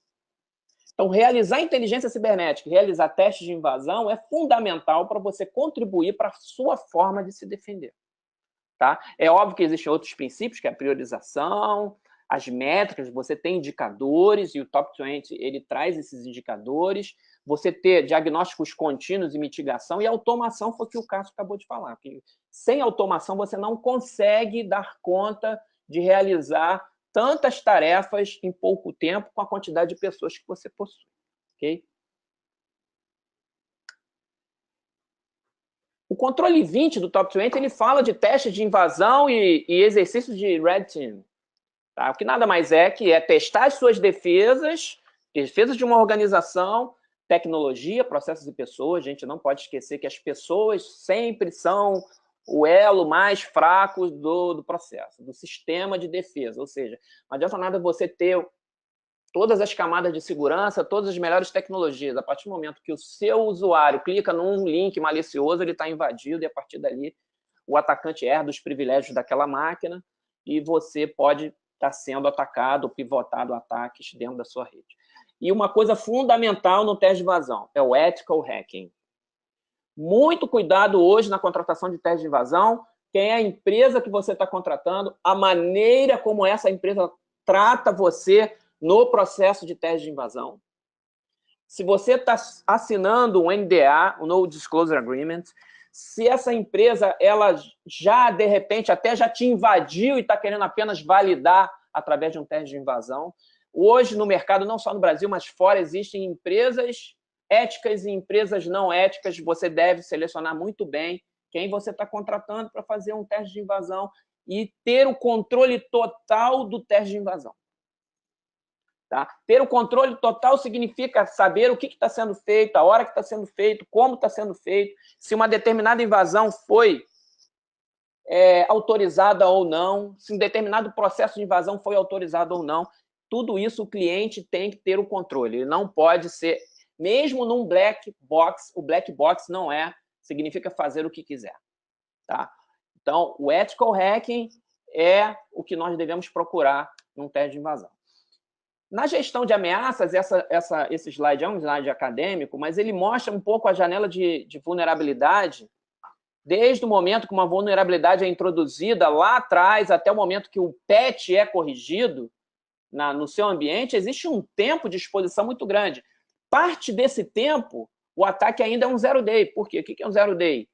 Então, realizar inteligência cibernética e realizar testes de invasão é fundamental para você contribuir para a sua forma de se defender. Tá? É óbvio que existem outros princípios, que é a priorização, as métricas, você tem indicadores, e o Top 20 ele traz esses indicadores, você ter diagnósticos contínuos e mitigação, e automação foi o que o Cássio acabou de falar. Que sem automação, você não consegue dar conta de realizar tantas tarefas em pouco tempo com a quantidade de pessoas que você possui. Okay? O controle 20 do Top 20 ele fala de testes de invasão e exercícios de Red Team. Tá? O que nada mais é que é testar as suas defesas de uma organização, tecnologia, processos e pessoas. A gente não pode esquecer que as pessoas sempre são o elo mais fraco do processo, do sistema de defesa. Ou seja, não adianta nada você ter todas as camadas de segurança, todas as melhores tecnologias. A partir do momento que o seu usuário clica num link malicioso, ele está invadido e, a partir dali, o atacante herda os privilégios daquela máquina e você pode estar sendo atacado, pivotado ataques dentro da sua rede. E uma coisa fundamental no teste de invasão é o ethical hacking. Muito cuidado hoje na contratação de teste de invasão, quem é a empresa que você está contratando, a maneira como essa empresa trata você no processo de teste de invasão. Se você está assinando um NDA, um No Disclosure Agreement, se essa empresa ela já, de repente, até já te invadiu e está querendo apenas validar através de um teste de invasão. Hoje, no mercado, não só no Brasil, mas fora, existem empresas éticas e empresas não éticas. Você deve selecionar muito bem quem você está contratando para fazer um teste de invasão e ter o controle total do teste de invasão. Tá? Ter o controle total significa saber o que está sendo feito, a hora que está sendo feito, como está sendo feito, se uma determinada invasão foi autorizada ou não, se um determinado processo de invasão foi autorizado ou não. Tudo isso o cliente tem que ter o controle. Ele não pode ser, mesmo num black box, o black box não significa fazer o que quiser. Tá? Então, o ethical hacking é o que nós devemos procurar num teste de invasão. Na gestão de ameaças, esse slide é um slide acadêmico, mas ele mostra um pouco a janela de vulnerabilidade desde o momento que uma vulnerabilidade é introduzida lá atrás até o momento que o patch é corrigido. no seu ambiente, existe um tempo de exposição muito grande. Parte desse tempo, o ataque ainda é um zero day. Por quê? O que é um zero day?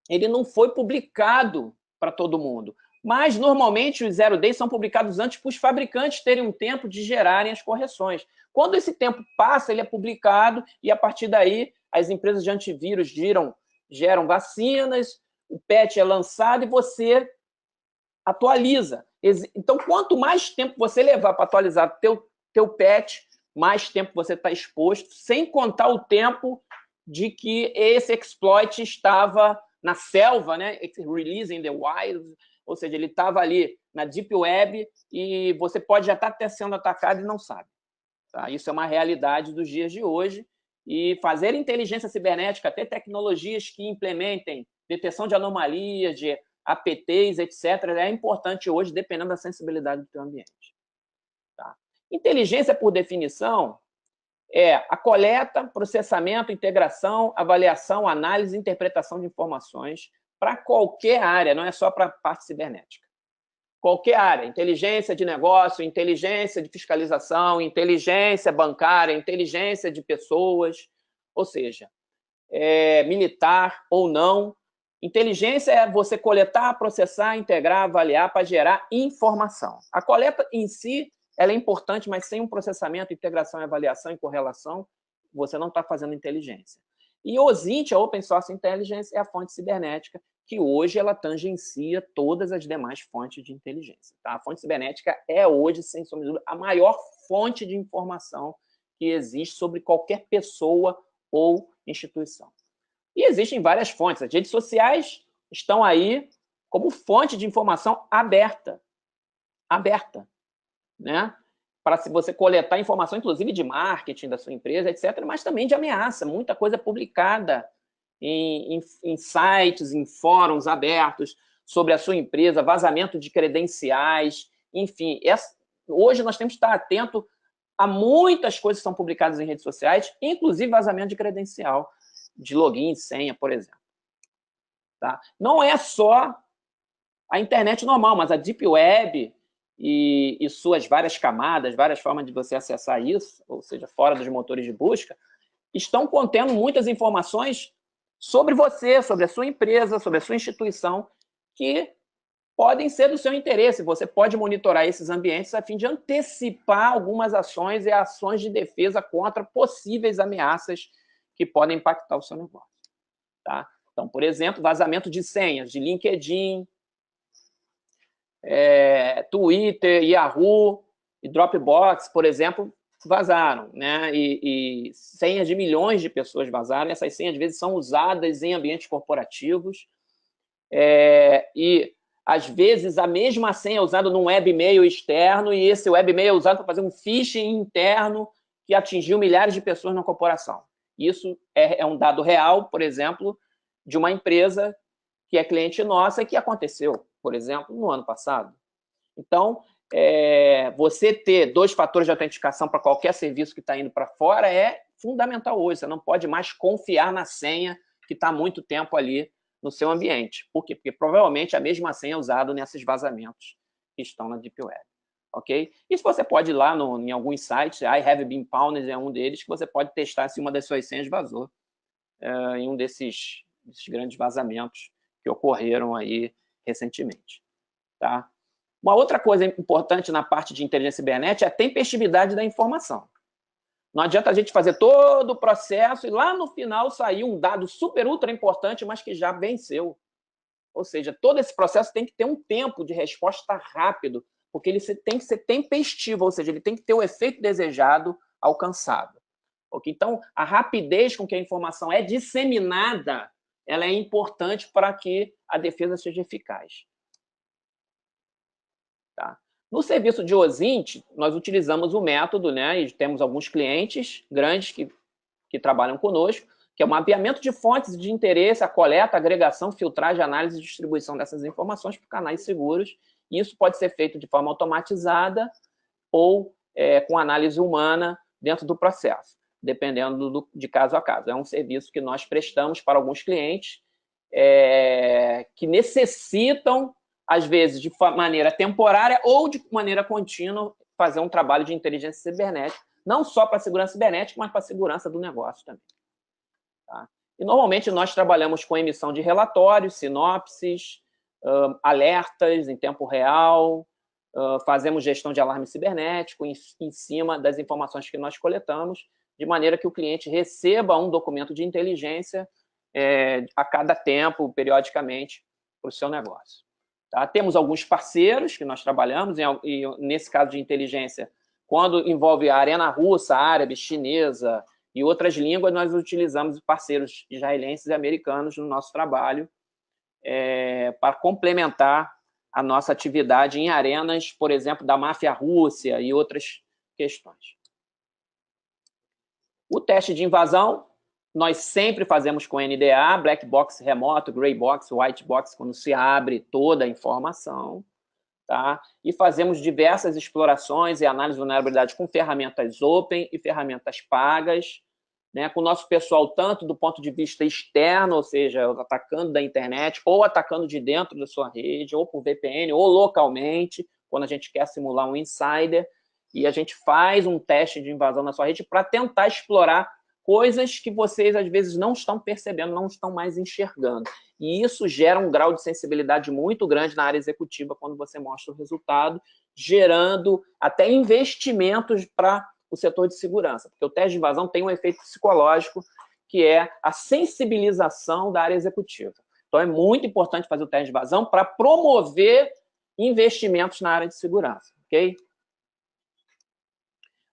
Ele não foi publicado para todo mundo. Mas, normalmente, os zero days são publicados antes para os fabricantes terem um tempo de gerarem as correções. Quando esse tempo passa, ele é publicado e, a partir daí, as empresas de antivírus geram vacinas, o patch é lançado e você atualiza. Então, quanto mais tempo você levar para atualizar teu patch, mais tempo você está exposto, sem contar o tempo de que esse exploit estava na selva, né? Release in the wild, ou seja, ele estava ali na Deep Web e você pode já estar sendo atacado e não sabe. Tá? Isso é uma realidade dos dias de hoje. E fazer inteligência cibernética, ter tecnologias que implementem detecção de anomalias, de APTs, etc., é importante hoje, dependendo da sensibilidade do teu ambiente. Tá? Inteligência, por definição, é a coleta, processamento, integração, avaliação, análise e interpretação de informações para qualquer área, não é só para a parte cibernética. Qualquer área, inteligência de negócio, inteligência de fiscalização, inteligência bancária, inteligência de pessoas, ou seja, militar ou não. Inteligência é você coletar, processar, integrar, avaliar para gerar informação. A coleta em si ela é importante, mas sem um processamento, integração, avaliação e correlação, você não está fazendo inteligência. E OSINT, a Open Source Intelligence, é a fonte cibernética, que hoje ela tangencia todas as demais fontes de inteligência. Tá? A fonte cibernética é hoje, sem sombra de dúvida, a maior fonte de informação que existe sobre qualquer pessoa ou instituição. E existem várias fontes. As redes sociais estão aí como fonte de informação aberta. Né? Para você coletar informação, inclusive de marketing da sua empresa, etc., mas também de ameaça. Muita coisa publicada em sites, em fóruns abertos sobre a sua empresa, vazamento de credenciais, enfim. Hoje nós temos que estar atento a muitas coisas que são publicadas em redes sociais, inclusive vazamento de credencial, de login, senha, por exemplo. Tá? Não é só a internet normal, mas a Deep Web e suas várias camadas, várias formas de você acessar isso, ou seja, fora dos motores de busca, estão contendo muitas informações sobre você, sobre a sua empresa, sobre a sua instituição, que podem ser do seu interesse. Você pode monitorar esses ambientes a fim de antecipar algumas ações e ações de defesa contra possíveis ameaças que podem impactar o seu negócio. Tá? Então, por exemplo, vazamento de senhas de LinkedIn, Twitter, Yahoo e Dropbox, por exemplo, vazaram, né? E senhas de milhões de pessoas vazaram. Essas senhas, às vezes, são usadas em ambientes corporativos e, às vezes, a mesma senha é usada num webmail externo e esse webmail é usado para fazer um phishing interno que atingiu milhares de pessoas na corporação. Isso é um dado real, por exemplo, de uma empresa que é cliente nossa e que aconteceu, por exemplo, no ano passado. Então, você ter 2 fatores de autenticação para qualquer serviço que está indo para fora é fundamental hoje. Você não pode mais confiar na senha que está há muito tempo ali no seu ambiente. Por quê? Porque provavelmente a mesma senha é usada nesses vazamentos que estão na Deep Web. Ok? Isso você pode ir lá em alguns sites, I Have Been Pwned é um deles, que você pode testar se uma das suas senhas vazou em um desses grandes vazamentos que ocorreram aí recentemente. Tá? Uma outra coisa importante na parte de inteligência cibernética é a tempestividade da informação. Não adianta a gente fazer todo o processo e lá no final sair um dado super ultra importante, mas que já venceu. Ou seja, todo esse processo tem que ter um tempo de resposta rápido, porque ele tem que ser tempestivo, ou seja, ele tem que ter o efeito desejado alcançado. Okay? Então, a rapidez com que a informação é disseminada, ela é importante para que a defesa seja eficaz. Tá? No serviço de OSINT, nós utilizamos o método, né, e temos alguns clientes grandes que trabalham conosco, que é o mapeamento de fontes de interesse, a coleta, agregação, filtragem, análise e distribuição dessas informações para canais seguros. Isso pode ser feito de forma automatizada ou com análise humana dentro do processo, dependendo de caso a caso. É um serviço que nós prestamos para alguns clientes que necessitam, às vezes, de maneira temporária ou de maneira contínua, fazer um trabalho de inteligência cibernética, não só para a segurança cibernética, mas para a segurança do negócio também. Tá? E, normalmente, nós trabalhamos com emissão de relatórios, sinopses, alertas em tempo real, fazemos gestão de alarme cibernético em cima das informações que nós coletamos, de maneira que o cliente receba um documento de inteligência a cada tempo, periodicamente, para o seu negócio. Tá? Temos alguns parceiros que nós trabalhamos, e nesse caso de inteligência, quando envolve a arena russa, árabe, chinesa e outras línguas, nós utilizamos parceiros israelenses e americanos no nosso trabalho para complementar a nossa atividade em arenas, por exemplo, da máfia russa e outras questões. O teste de invasão, nós sempre fazemos com NDA, Black Box remoto, Gray Box, White Box, quando se abre toda a informação. Tá? E fazemos diversas explorações e análise de vulnerabilidade com ferramentas open e ferramentas pagas, né? Com o nosso pessoal tanto do ponto de vista externo, ou seja, atacando da internet, ou atacando de dentro da sua rede, ou por VPN, ou localmente, quando a gente quer simular um insider, e a gente faz um teste de invasão na sua rede para tentar explorar coisas que vocês, às vezes, não estão percebendo, não estão mais enxergando. E isso gera um grau de sensibilidade muito grande na área executiva quando você mostra o resultado, gerando até investimentos para o setor de segurança. Porque o teste de invasão tem um efeito psicológico, que é a sensibilização da área executiva. Então, é muito importante fazer o teste de invasão para promover investimentos na área de segurança. Ok?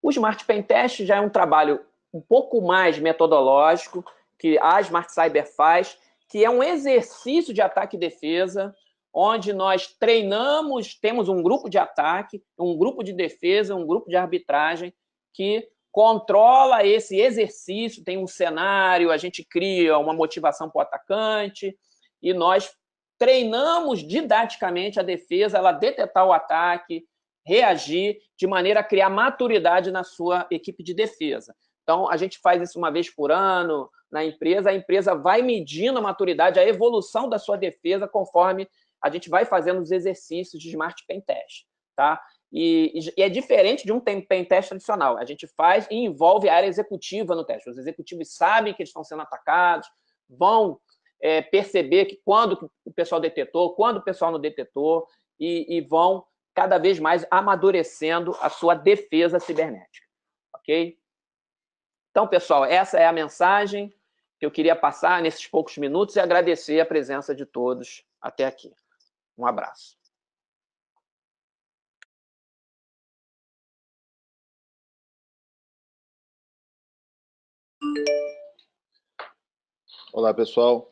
O Smart Pen Test já é um trabalho um pouco mais metodológico, que a Smart Cyber faz, que é um exercício de ataque e defesa, onde nós treinamos, temos um grupo de ataque, um grupo de defesa, um grupo de arbitragem, que controla esse exercício, tem um cenário, a gente cria uma motivação para o atacante, e nós treinamos didaticamente a defesa, ela detectar o ataque, reagir, de maneira a criar maturidade na sua equipe de defesa. Então, a gente faz isso uma vez por ano na empresa, a empresa vai medindo a maturidade, a evolução da sua defesa conforme a gente vai fazendo os exercícios de Smart Pen Test. Tá? E é diferente de um Pen Test tradicional. A gente faz e envolve a área executiva no teste. Os executivos sabem que eles estão sendo atacados, vão perceber que quando o pessoal detetou, quando o pessoal não detetou, e vão cada vez mais amadurecendo a sua defesa cibernética. Ok? Então, pessoal, essa é a mensagem que eu queria passar nesses poucos minutos e agradecer a presença de todos até aqui. Um abraço. Olá, pessoal.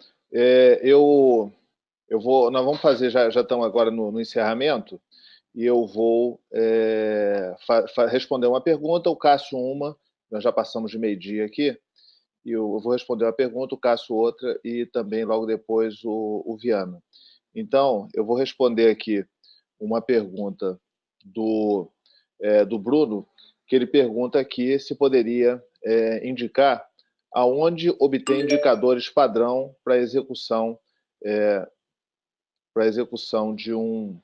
Nós vamos fazer, já estamos agora no encerramento, e eu vou responder uma pergunta, o Cássio uma, nós já passamos de meio-dia aqui, e eu vou responder uma pergunta, o Cássio outra, e também logo depois o Viana. Então, eu vou responder aqui uma pergunta do Bruno, que ele pergunta aqui se poderia indicar aonde obter indicadores padrão para execução de um...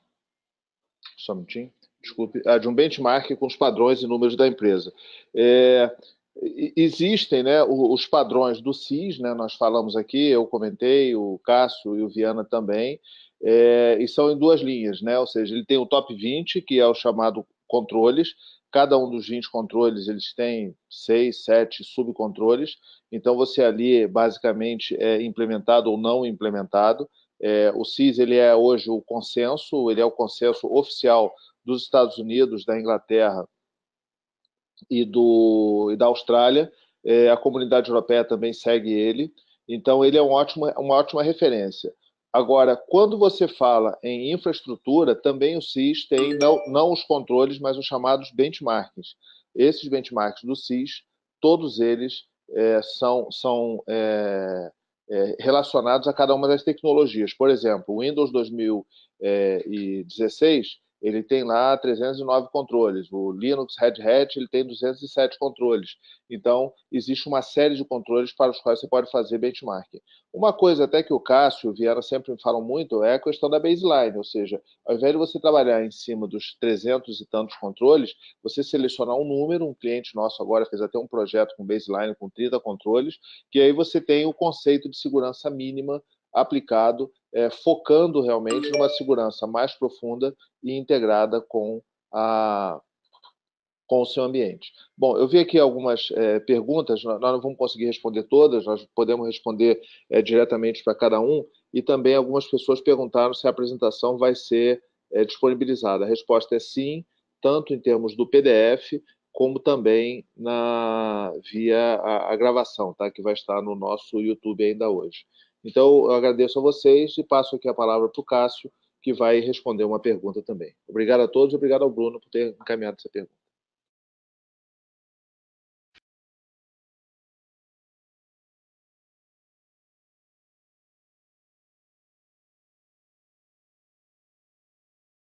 Só um minutinho. Desculpe, de um benchmark com os padrões e números da empresa. Existem, né, os padrões do CIS, né, nós falamos aqui, eu comentei, o Cássio e o Viana também, e são em duas linhas, né, ou seja, ele tem o top 20, que é o chamado controles, cada um dos 20 controles, eles têm 6, 7 subcontroles, então você ali, basicamente, é implementado ou não implementado. O CIS, ele é hoje o consenso, ele é o consenso oficial dos Estados Unidos, da Inglaterra e da Austrália. A comunidade europeia também segue ele, então ele é uma ótima referência. Agora, quando você fala em infraestrutura, também o CIS tem não os controles, mas os chamados benchmarks. Esses benchmarks do CIS, todos eles são relacionados a cada uma das tecnologias. Por exemplo, o Windows 2016, ele tem lá 309 controles. O Linux Red Hat ele tem 207 controles. Então, existe uma série de controles para os quais você pode fazer benchmarking. Uma coisa até que o Cássio e o Viana sempre me falam muito é a questão da baseline, ou seja, ao invés de você trabalhar em cima dos 300 e tantos controles, você selecionar um número, um cliente nosso agora fez até um projeto com baseline com 30 controles, que aí você tem o conceito de segurança mínima aplicado, focando realmente numa segurança mais profunda e integrada com o seu ambiente. Bom, eu vi aqui algumas perguntas, nós não vamos conseguir responder todas, nós podemos responder diretamente para cada um, e também algumas pessoas perguntaram se a apresentação vai ser disponibilizada. A resposta é sim, tanto em termos do PDF, como também via a gravação, tá? Que vai estar no nosso YouTube ainda hoje. Então, eu agradeço a vocês e passo aqui a palavra para o Cássio, que vai responder uma pergunta também. Obrigado a todos e obrigado ao Bruno por ter encaminhado essa pergunta.